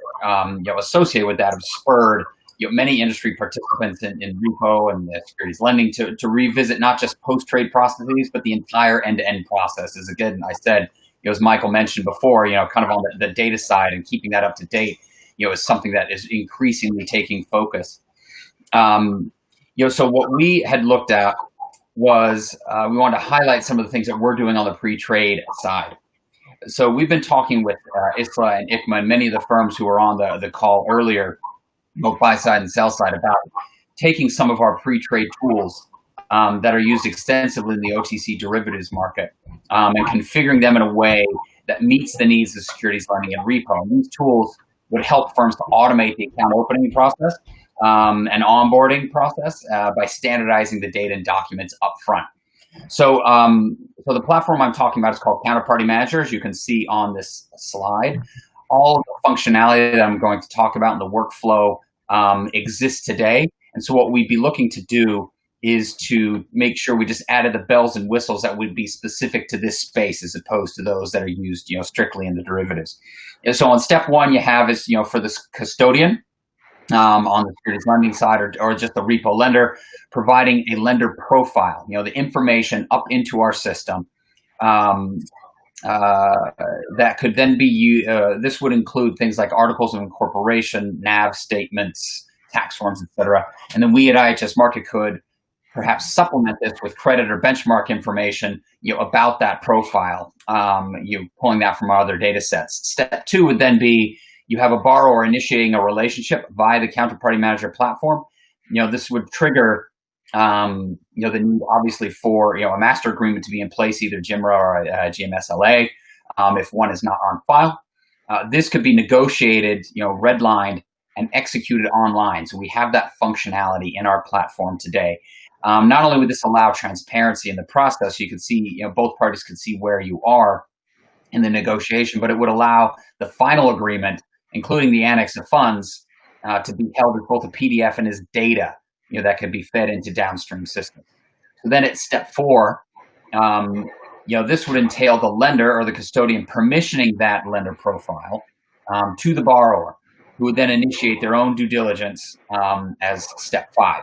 associated with that, have spurred many industry participants in repo and the securities lending to revisit not just post-trade processes, but the entire end-to-end process. As again, I said, as Michael mentioned before, kind of on the data side and keeping that up to date, is something that is increasingly taking focus. So what we had looked at was we wanted to highlight some of the things that we're doing on the pre-trade side. So we've been talking with ISLA and ICMA and many of the firms who were on the call earlier, both buy side and sell side, about taking some of our pre-trade tools that are used extensively in the OTC derivatives market and configuring them in a way that meets the needs of securities lending and repo. And these tools would help firms to automate the account opening process and onboarding process by standardizing the data and documents up front. So the platform I'm talking about is called Counterparty Managers. You can see on this slide all of the functionality that I'm going to talk about in the workflow exists today. And so what we'd be looking to do is to make sure we just added the bells and whistles that would be specific to this space as opposed to those that are used strictly in the derivatives. And so on step one, you have is for this custodian, on the securities lending side, or just the repo lender, providing a lender profile, the information up into our system that could then be this would include things like articles of incorporation, NAV statements, tax forms, etc. And then we at IHS Markit could perhaps supplement this with credit or benchmark information, about that profile, pulling that from our other data sets. Step 2 would then be, you have a borrower initiating a relationship via the Counterparty Manager platform. This would trigger, the need obviously for, a master agreement to be in place, either GMRA or a GMSLA, if one is not on file. This could be negotiated, redlined and executed online. So we have that functionality in our platform today. Not only would this allow transparency in the process, you could see, both parties could see where you are in the negotiation, but it would allow the final agreement, including the annex of funds, to be held as both a PDF and as data, that could be fed into downstream systems. So then at step 4, this would entail the lender or the custodian permissioning that lender profile to the borrower, who would then initiate their own due diligence as step 5.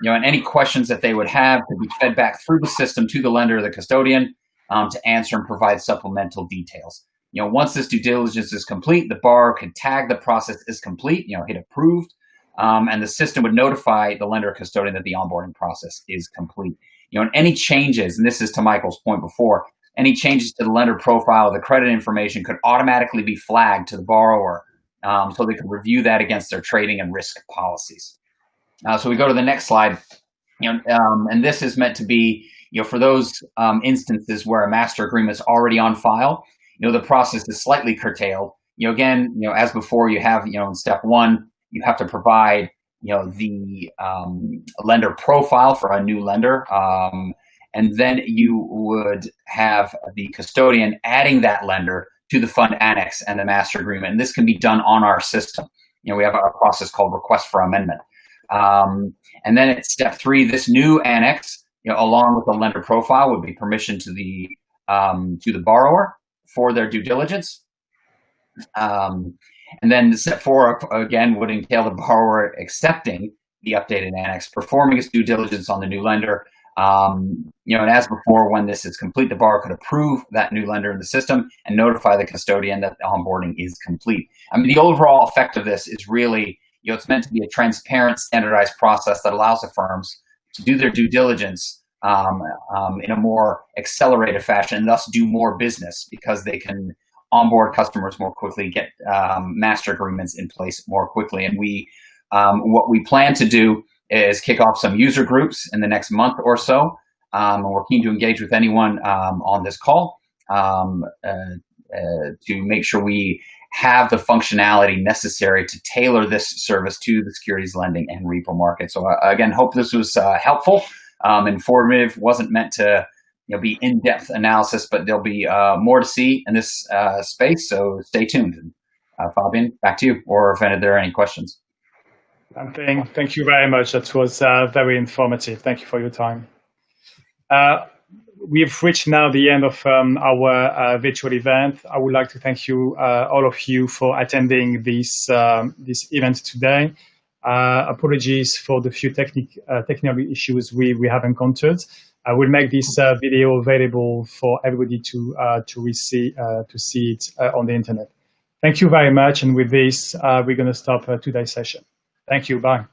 And any questions that they would have could be fed back through the system to the lender or the custodian to answer and provide supplemental details. Once this due diligence is complete, the borrower could tag the process as complete, hit approved, and the system would notify the lender or custodian that the onboarding process is complete. And any changes, and this is to Michael's point before, any changes to the lender profile or the credit information could automatically be flagged to the borrower so they could review that against their trading and risk policies. So we go to the next slide, and this is meant to be, for those instances where a master agreement is already on file, the process is slightly curtailed. Again, as before, you have, in step 1, you have to provide, the lender profile for a new lender, and then you would have the custodian adding that lender to the fund annex and the master agreement. And this can be done on our system. We have a process called request for amendment. And then at step 3, this new annex, along with the lender profile, would be permission to the borrower for their due diligence. And then step 4 again would entail the borrower accepting the updated annex, performing its due diligence on the new lender. And as before, when this is complete, the borrower could approve that new lender in the system and notify the custodian that the onboarding is complete. I mean, the overall effect of this is really, it's meant to be a transparent, standardized process that allows the firms to do their due diligence in a more accelerated fashion, and thus do more business because they can onboard customers more quickly, get master agreements in place more quickly. And what we plan to do is kick off some user groups in the next month or so. And we're keen to engage with anyone on this call to make sure we have the functionality necessary to tailor this service to the securities lending and repo market. So again, hope this was helpful, informative. Wasn't meant to be in-depth analysis, but there'll be more to see in this space. So stay tuned. Fabian, back to you, or if there are any questions. Thank you very much. That was very informative. Thank you for your time. We've reached now the end of our virtual event. I would like to thank you, all of you, for attending this event today. Apologies for the few technical issues we have encountered. I will make this video available for everybody to see it on the internet. Thank you very much. And with this, we're going to stop today's session. Thank you. Bye.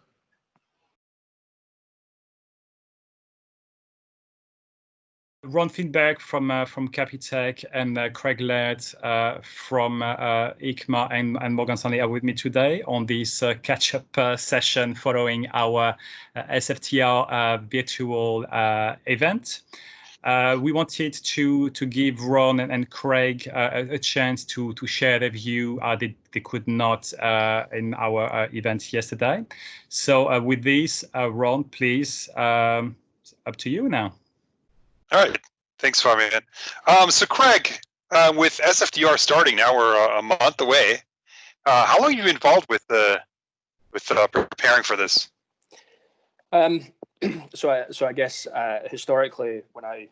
Ron Finberg from Capitec and Craig Laird from ICMA and Morgan Stanley are with me today on this catch-up session following our SFTR virtual event. We wanted to give Ron and Craig a chance to share their view. They could not in our event yesterday. So with this, Ron, please, up to you now. All right. Thanks, Fabian. So Craig, with SFTR starting now, we're a month away. How long have you been involved with preparing for this? So I guess historically, when I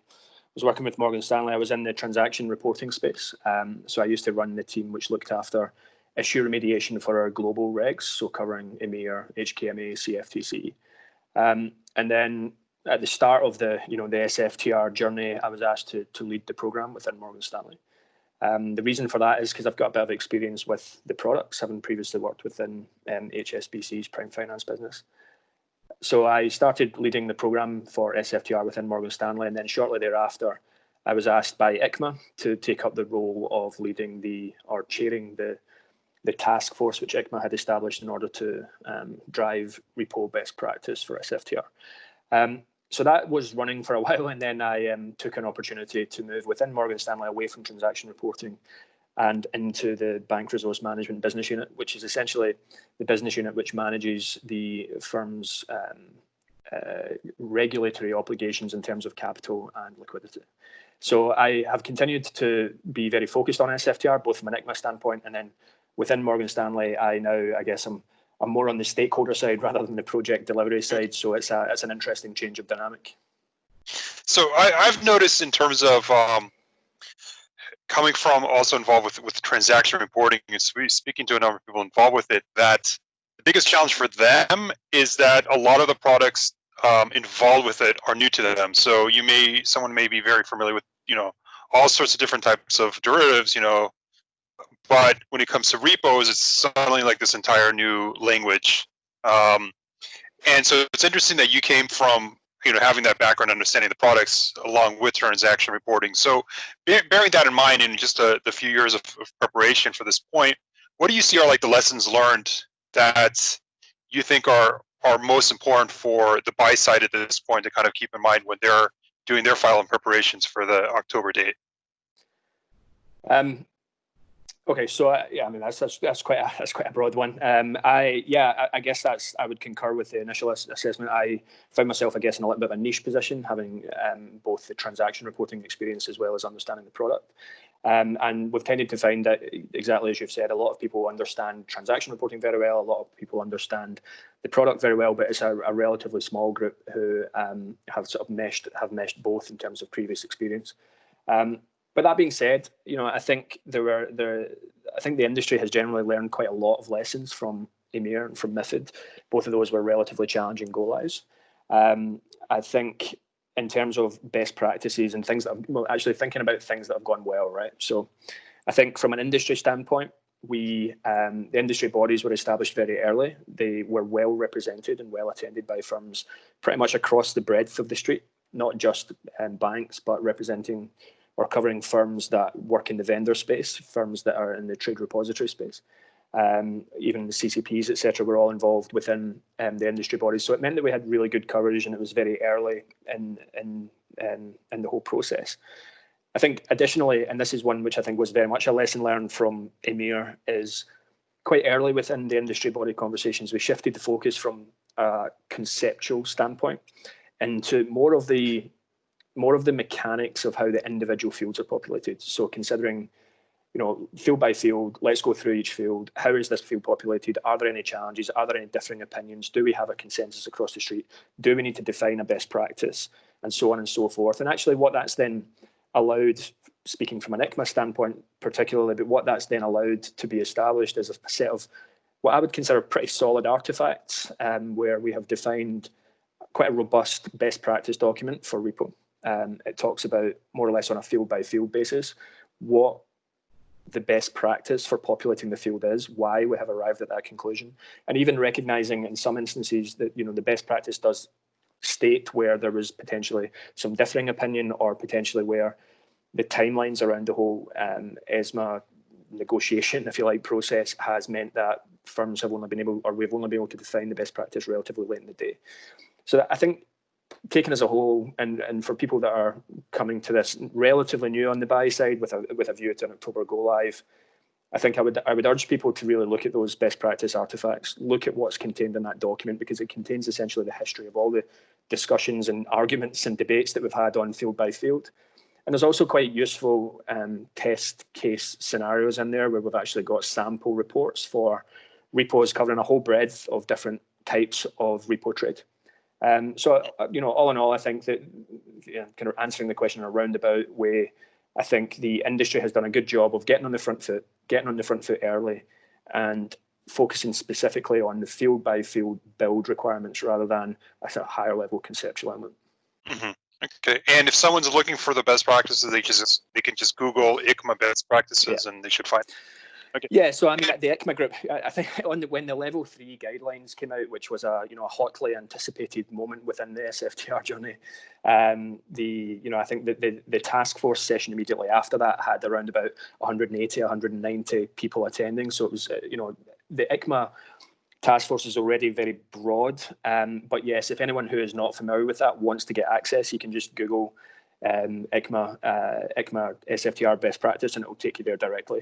was working with Morgan Stanley, I was in the transaction reporting space. So I used to run the team which looked after issue remediation for our global regs, so covering EMIR, HKMA, CFTC. And then at the start of the SFTR journey, I was asked to lead the program within Morgan Stanley. The reason for that is because I've got a bit of experience with the products, having previously worked within HSBC's prime finance business. So I started leading the program for SFTR within Morgan Stanley, and then shortly thereafter, I was asked by ICMA to take up the role of leading or chairing the task force which ICMA had established in order to drive repo best practice for SFTR. So that was running for a while, and then I took an opportunity to move within Morgan Stanley away from transaction reporting and into the Bank Resource Management business unit, which is essentially the business unit which manages the firm's regulatory obligations in terms of capital and liquidity. So I have continued to be very focused on SFTR, both from an ICMA standpoint, and then within Morgan Stanley, I guess I'm more on the stakeholder side rather than the project delivery side. So it's an interesting change of dynamic. So I've noticed in terms of coming from also involved with transaction reporting and speaking to a number of people involved with it, that the biggest challenge for them is that a lot of the products involved with it are new to them. So someone may be very familiar with all sorts of different types of derivatives, but when it comes to repos, it's suddenly like this entire new language. And so it's interesting that you came from having that background, understanding the products along with transaction reporting. So bearing that in mind, in just the few years of preparation for this point, what do you see are like the lessons learned that you think are most important for the buy side at this point to kind of keep in mind when they're doing their filing preparations for the October date? Okay, so yeah, I mean that's quite a broad one. I guess I would concur with the initial assessment. I found myself, I guess, in a little bit of a niche position, having both the transaction reporting experience as well as understanding the product. And we've tended to find that, exactly as you've said, a lot of people understand transaction reporting very well. A lot of people understand the product very well, but it's a relatively small group who have sort of meshed both in terms of previous experience. But that being said, I think I think the industry has generally learned quite a lot of lessons from EMIR and from MiFID. Both of those were relatively challenging go-lives. I think in terms of best practices and things actually thinking about things that have gone well, right? So I think from an industry standpoint, the industry bodies were established very early. They were well represented and well attended by firms pretty much across the breadth of the street, not just banks, but representing or covering firms that work in the vendor space, firms that are in the trade repository space. Even the CCPs, etc., were all involved within the industry bodies. So it meant that we had really good coverage, and it was very early in the whole process. I think additionally, and this is one which I think was very much a lesson learned from EMIR, is quite early within the industry body conversations, we shifted the focus from a conceptual standpoint into more of the mechanics of how the individual fields are populated. So considering, field by field, let's go through each field. How is this field populated? Are there any challenges? Are there any differing opinions? Do we have a consensus across the street? Do we need to define a best practice? And so on and so forth. And actually what that's then allowed, speaking from an ICMA standpoint particularly, but what that's then allowed to be established is a set of what I would consider pretty solid artifacts, where we have defined quite a robust best practice document for repo. It talks about more or less on a field by field basis what the best practice for populating the field is, why we have arrived at that conclusion, and even recognizing in some instances that the best practice does state where there was potentially some differing opinion, or potentially where the timelines around the whole ESMA negotiation, if you like, process has meant that firms have only been able, or we've only been able to define the best practice relatively late in the day. So I think, taken as a whole, and for people that are coming to this relatively new on the buy side with a view to an October go live, I think I would urge people to really look at those best practice artifacts, look at what's contained in that document, because it contains essentially the history of all the discussions and arguments and debates that we've had on field by field. And there's also quite useful test case scenarios in there where we've actually got sample reports for repos covering a whole breadth of different types of repo trade. So, all in all, I think that, kind of answering the question in a roundabout way, I think the industry has done a good job of getting on the front foot early, and focusing specifically on the field by field build requirements rather than a sort of higher level conceptual element. Mm-hmm. Okay, and if someone's looking for the best practices, they can just Google ICMA best practices, and they should find. Okay. Yeah, so I mean, the ICMA group, I think when the level 3 guidelines came out, which was a hotly anticipated moment within the SFTR journey, I think the task force session immediately after that had around about 180, 190 people attending. So it was, the ICMA task force is already very broad, but yes, if anyone who is not familiar with that wants to get access, you can just Google ICMA SFTR best practice, and it will take you there directly.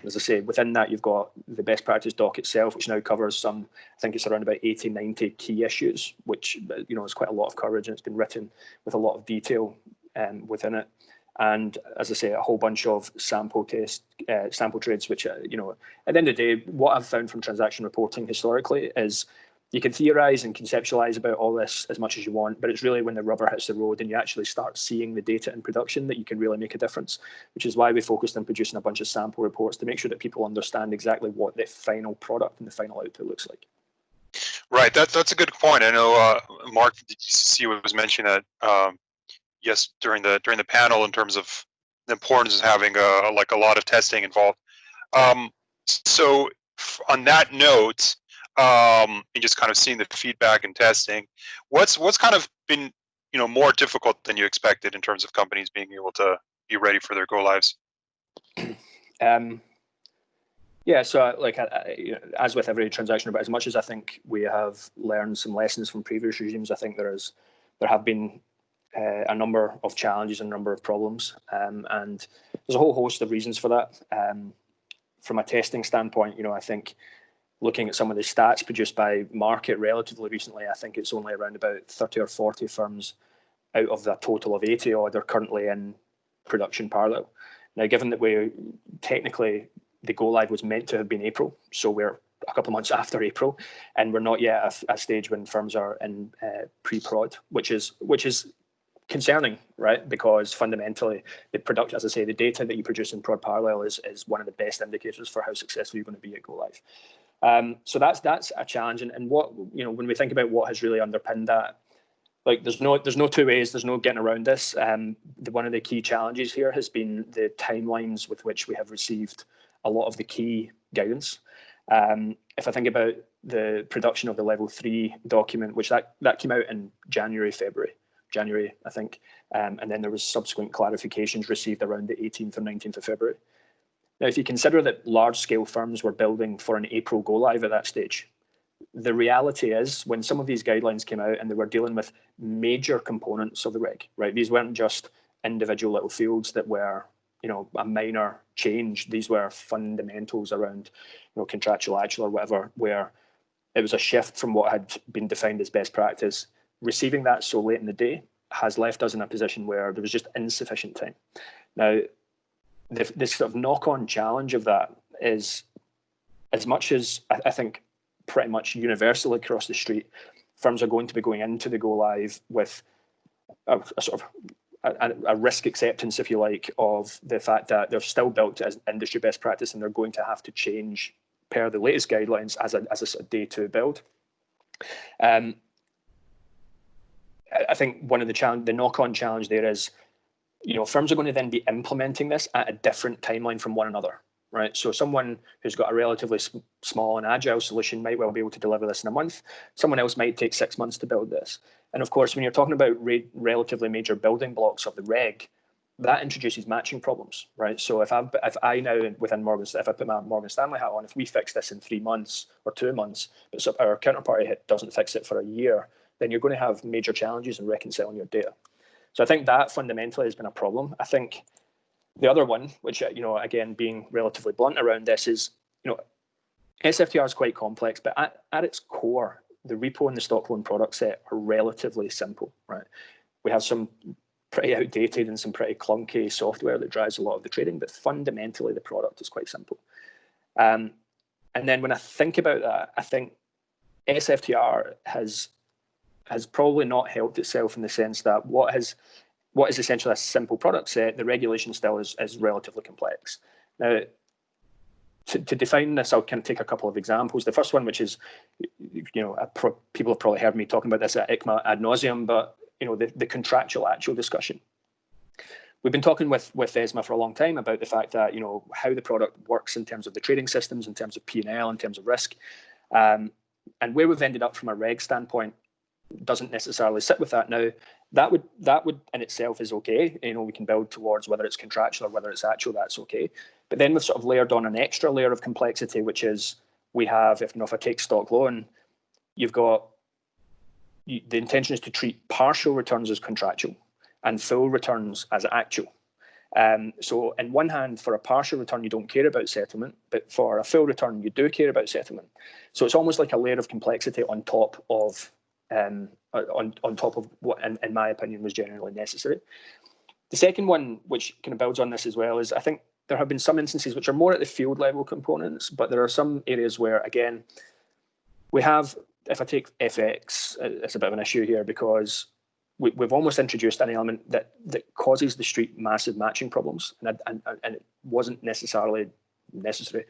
As I say, within that you've got the best practice doc itself, which now covers I think it's around about 80, 90 key issues, which is quite a lot of coverage, and it's been written with a lot of detail within it. And as I say, a whole bunch of sample trades, which at the end of the day, what I've found from transaction reporting historically is you can theorize and conceptualize about all this as much as you want, but it's really when the rubber hits the road and you actually start seeing the data in production that you can really make a difference, which is why we focused on producing a bunch of sample reports to make sure that people understand exactly what the final product and the final output looks like. Right, that's a good point. I know Mark from DTC was mentioning that yes during the panel in terms of the importance of having a lot of testing involved. So on that note, and just kind of seeing the feedback and testing, what's kind of been more difficult than you expected in terms of companies being able to be ready for their go lives? Yeah, so as with every transaction, but as much as I think we have learned some lessons from previous regimes, I think there have been a number of challenges and a number of problems, and there's a whole host of reasons for that. From a testing standpoint, I think looking at some of the stats produced by Markit relatively recently, I think it's only around about 30 or 40 firms out of the total of 80 odd are currently in production parallel. Now, given that technically the go live was meant to have been April, so we're a couple of months after April, and we're not yet at a stage when firms are in pre-prod, which is concerning, right? Because fundamentally, the product, as I say, the data that you produce in prod parallel is one of the best indicators for how successful you're going to be at go live. So that's a challenge, and what when we think about what has really underpinned that, there's no two ways, there's no getting around this. One of the key challenges here has been the timelines with which we have received a lot of the key guidance. If I think about the production of the level 3 document, which that came out in January, I think, and then there was subsequent clarifications received around the 18th or 19th of February. Now, if you consider that large-scale firms were building for an April go-live at that stage, the reality is when some of these guidelines came out and they were dealing with major components of the reg, right? These weren't just individual little fields that were, a minor change. These were fundamentals around, contractual actual or whatever, where it was a shift from what had been defined as best practice. Receiving that so late in the day has left us in a position where there was just insufficient time. Now, this sort of knock-on challenge of that is, as much as I think pretty much universally across the street, firms are going to be going into the go live with a sort of a risk acceptance, if you like, of the fact that they're still built as industry best practice and they're going to have to change per the latest guidelines as a sort of day 2 build. I think one of the knock-on challenge there is, firms are going to then be implementing this at a different timeline from one another, right? So someone who's got a relatively small and agile solution might well be able to deliver this in a month. Someone else might take 6 months to build this. And of course, when you're talking about relatively major building blocks of the reg, that introduces matching problems, right? So if I now within if I put my Morgan Stanley hat on, if we fix this in 3 months or 2 months, but our counterparty doesn't fix it for a year, then you're going to have major challenges in reconciling your data. So I think that fundamentally has been a problem. I think the other one, which, again, being relatively blunt around this is, SFTR is quite complex, but at its core, the repo and the stock loan product set are relatively simple, right? We have some pretty outdated and some pretty clunky software that drives a lot of the trading, but fundamentally the product is quite simple. And then when I think about that, I think SFTR has probably not helped itself in the sense that what is essentially a simple product set, the regulation still is relatively complex. Now, to define this, I'll kind of take a couple of examples. The first one, which is, people have probably heard me talking about this at ICMA ad nauseum, but the contractual actual discussion. We've been talking with ESMA for a long time about the fact that how the product works in terms of the trading systems, in terms of P&L, in terms of risk, and where we've ended up from a reg standpoint doesn't necessarily sit with that. Now, that would in itself is okay. We can build towards whether it's contractual or whether it's actual. That's okay. But then we've sort of layered on an extra layer of complexity, which is we have, if I take stock loan, you've got the intention is to treat partial returns as contractual and full returns as actual. So in one hand, for a partial return, you don't care about settlement, but for a full return, you do care about settlement. So it's almost like a layer of complexity on top of what, in my opinion, was generally necessary. The second one, which kind of builds on this as well, is I think there have been some instances which are more at the field level components, but there are some areas where, again, we have, if I take FX, it's a bit of an issue here because we've almost introduced an element that causes the street massive matching problems, and it wasn't necessarily necessary.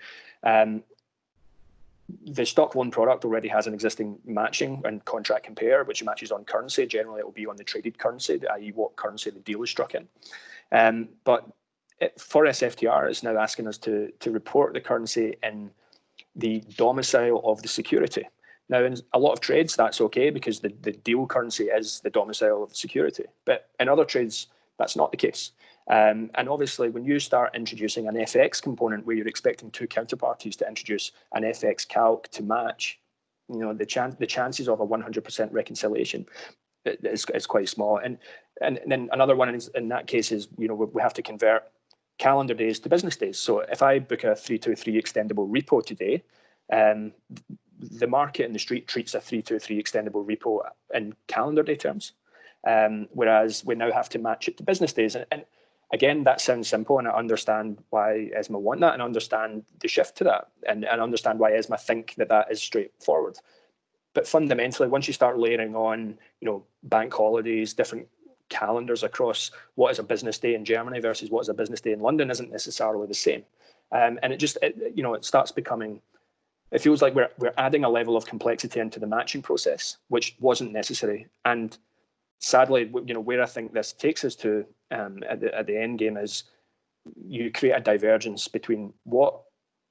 The stock loan product already has an existing matching and contract compare, which matches on currency. Generally, it will be on the traded currency, i.e. what currency the deal is struck in. But for SFTR, it's now asking us to report the currency in the domicile of the security. Now, in a lot of trades, that's okay because the deal currency is the domicile of the security. But in other trades, that's not the case. And obviously, when you start introducing an FX component where you're expecting two counterparties to introduce an FX calc to match, the chances of a 100% reconciliation is quite small. And then another one in that case is, we have to convert calendar days to business days. So if I book a 323 extendable repo today, the market and the street treats a 323 extendable repo in calendar day terms, whereas we now have to match it to business days. And again, that sounds simple, and I understand why ESMA want that, and understand the shift to that, and understand why ESMA think that is straightforward. But fundamentally, once you start layering on, bank holidays, different calendars across what is a business day in Germany versus what is a business day in London isn't necessarily the same, and it starts becoming. It feels like we're adding a level of complexity into the matching process, which wasn't necessary. And sadly, where I think this takes us to at the end game is you create a divergence between what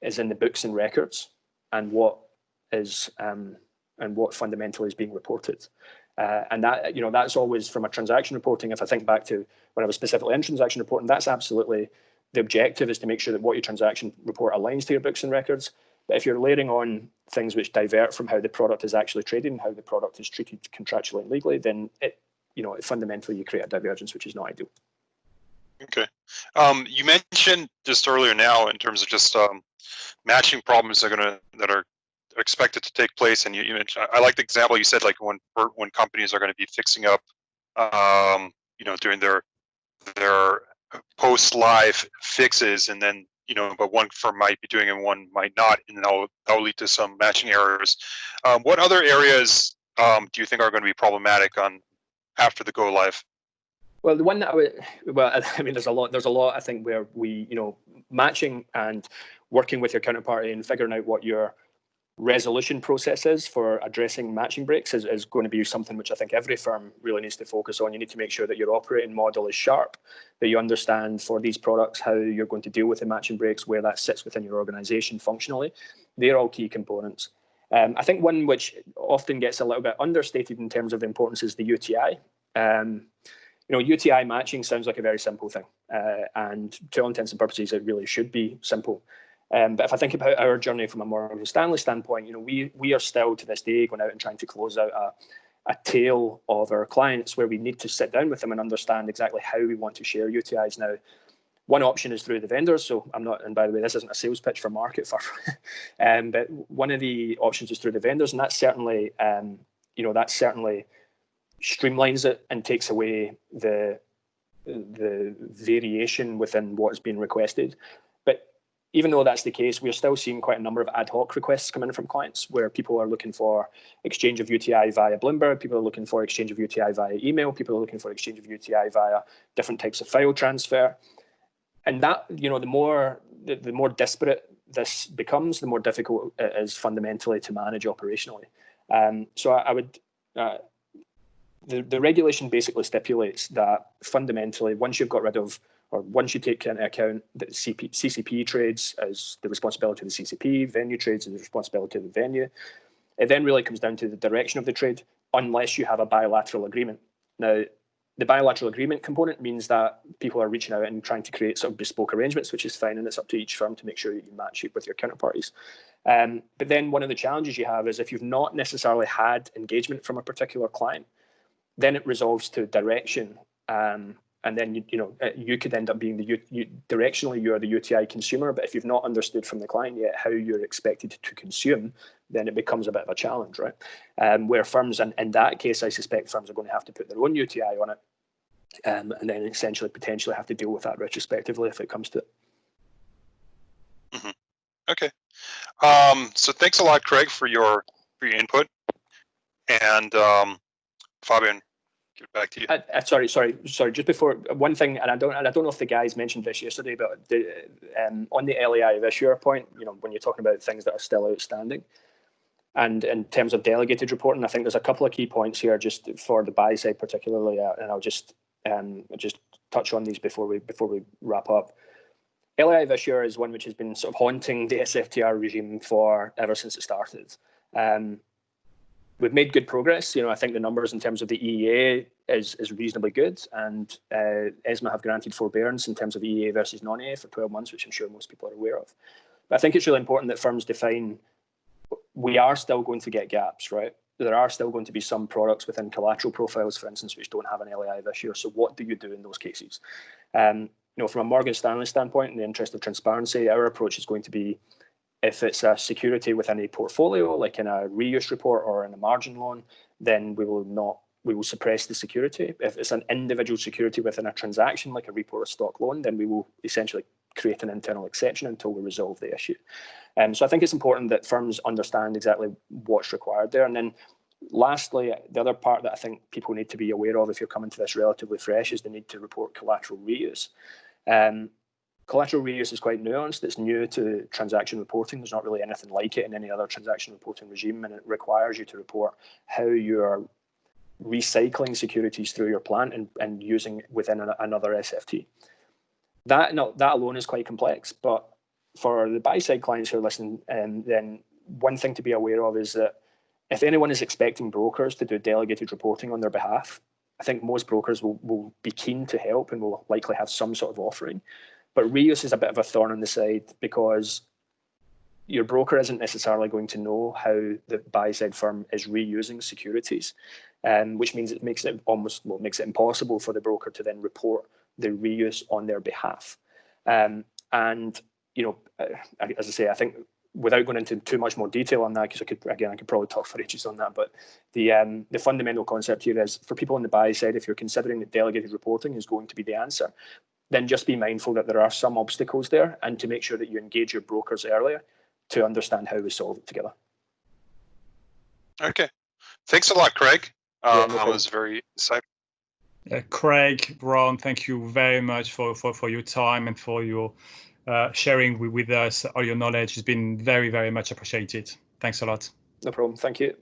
is in the books and records and what is and what fundamentally is being reported. And that that's always from a transaction reporting. If I think back to when I was specifically in transaction reporting, that's absolutely the objective, is to make sure that what your transaction report aligns to your books and records. But if you're layering on things which divert from how the product is actually traded and how the product is treated contractually and legally, then fundamentally you create a divergence, which is not ideal. Okay. You mentioned just earlier now in terms of just matching problems that are expected to take place, and you mentioned, I like the example you said, like when companies are going to be fixing up, doing their post-live fixes, and then but one firm might be doing it and one might not, and that'll lead to some matching errors. What other areas do you think are going to be problematic after the go live? Well, the one that there's a lot I think where we, matching and working with your counterparty and figuring out what your resolution process is for addressing matching breaks is going to be something which I think every firm really needs to focus on. You need to make sure that your operating model is sharp, that you understand for these products how you're going to deal with the matching breaks, where that sits within your organization functionally. They're all key components. I think one which often gets a little bit understated in terms of the importance is the UTI. UTI matching sounds like a very simple thing, and to all intents and purposes, it really should be simple. But if I think about our journey from a Morgan Stanley standpoint, we are still to this day going out and trying to close out a tail of our clients where we need to sit down with them and understand exactly how we want to share UTIs. Now, one option is through the vendors. So I'm not, and by the way, this isn't a sales pitch for Markit, but one of the options is through the vendors, and that certainly streamlines it and takes away the variation within what is being requested. But even though that's the case, we're still seeing quite a number of ad hoc requests come in from clients where people are looking for exchange of UTI via Bloomberg, people are looking for exchange of UTI via email, people are looking for exchange of UTI via different types of file transfer. And that, the more disparate this becomes, the more difficult it is fundamentally to manage operationally. So I would, the regulation basically stipulates that fundamentally, once you've got rid of, or once you take into account that CCP trades as the responsibility of the CCP, venue trades as the responsibility of the venue, it then really comes down to the direction of the trade, unless you have a bilateral agreement. Now, the bilateral agreement component means that people are reaching out and trying to create sort of bespoke arrangements, which is fine, and it's up to each firm to make sure that you match it with your counterparties. But then one of the challenges you have is if you've not necessarily had engagement from a particular client, then it resolves to direction, and then you could end up being directionally you're the UTI consumer, but if you've not understood from the client yet how you're expected to consume, then it becomes a bit of a challenge, right? Where firms, and in that case, I suspect firms are going to have to put their own UTI on it, and then essentially potentially have to deal with that retrospectively if it comes to it. Mm-hmm. Okay. So thanks a lot, Craig, for your input, and Fabian, give it back to you. Sorry. Just before, one thing, and I don't know if the guys mentioned this yesterday, but on the LAI of issuer point, when you're talking about things that are still outstanding, and in terms of delegated reporting, I think there's a couple of key points here just for the buy side particularly, and I'll just touch on these before we wrap up. LAI of issuer is one which has been sort of haunting the SFTR regime ever since it started. We've made good progress. I think the numbers in terms of the EEA is reasonably good, and ESMA have granted forbearance in terms of EEA versus non-EEA for 12 months, which I'm sure most people are aware of. But I think it's really important that firms define, we are still going to get gaps, right? There are still going to be some products within collateral profiles, for instance, which don't have an LAI of issuer. So what do you do in those cases? From a Morgan Stanley standpoint, in the interest of transparency, our approach is going to be, if it's a security within a portfolio, like in a reuse report or in a margin loan, then we will suppress the security. If it's an individual security within a transaction, like a repo or stock loan, then we will essentially create an internal exception until we resolve the issue. So I think it's important that firms understand exactly what's required there. And then lastly, the other part that I think people need to be aware of if you're coming to this relatively fresh is the need to report collateral reuse. Collateral reuse is quite nuanced. It's new to transaction reporting. There's not really anything like it in any other transaction reporting regime, and it requires you to report how you are recycling securities through your plant and using within another SFT. That alone is quite complex, but for the buy-side clients who are listening, then one thing to be aware of is that if anyone is expecting brokers to do delegated reporting on their behalf, I think most brokers will be keen to help and will likely have some sort of offering. But reuse is a bit of a thorn in the side because your broker isn't necessarily going to know how the buy-side firm is reusing securities, which means it makes it impossible for the broker to then report the reuse on their behalf. As I say, I think without going into too much more detail on that, because I could probably talk for ages on that, but the fundamental concept here is for people on the buy side, if you're considering that delegated reporting is going to be the answer, then just be mindful that there are some obstacles there, and to make sure that you engage your brokers earlier to understand how we solve it together. Okay, thanks a lot, Craig. That was very insightful. Craig, Ron, thank you very much for your time and for your sharing with us all your knowledge. It's been very, very much appreciated. Thanks a lot. No problem. Thank you.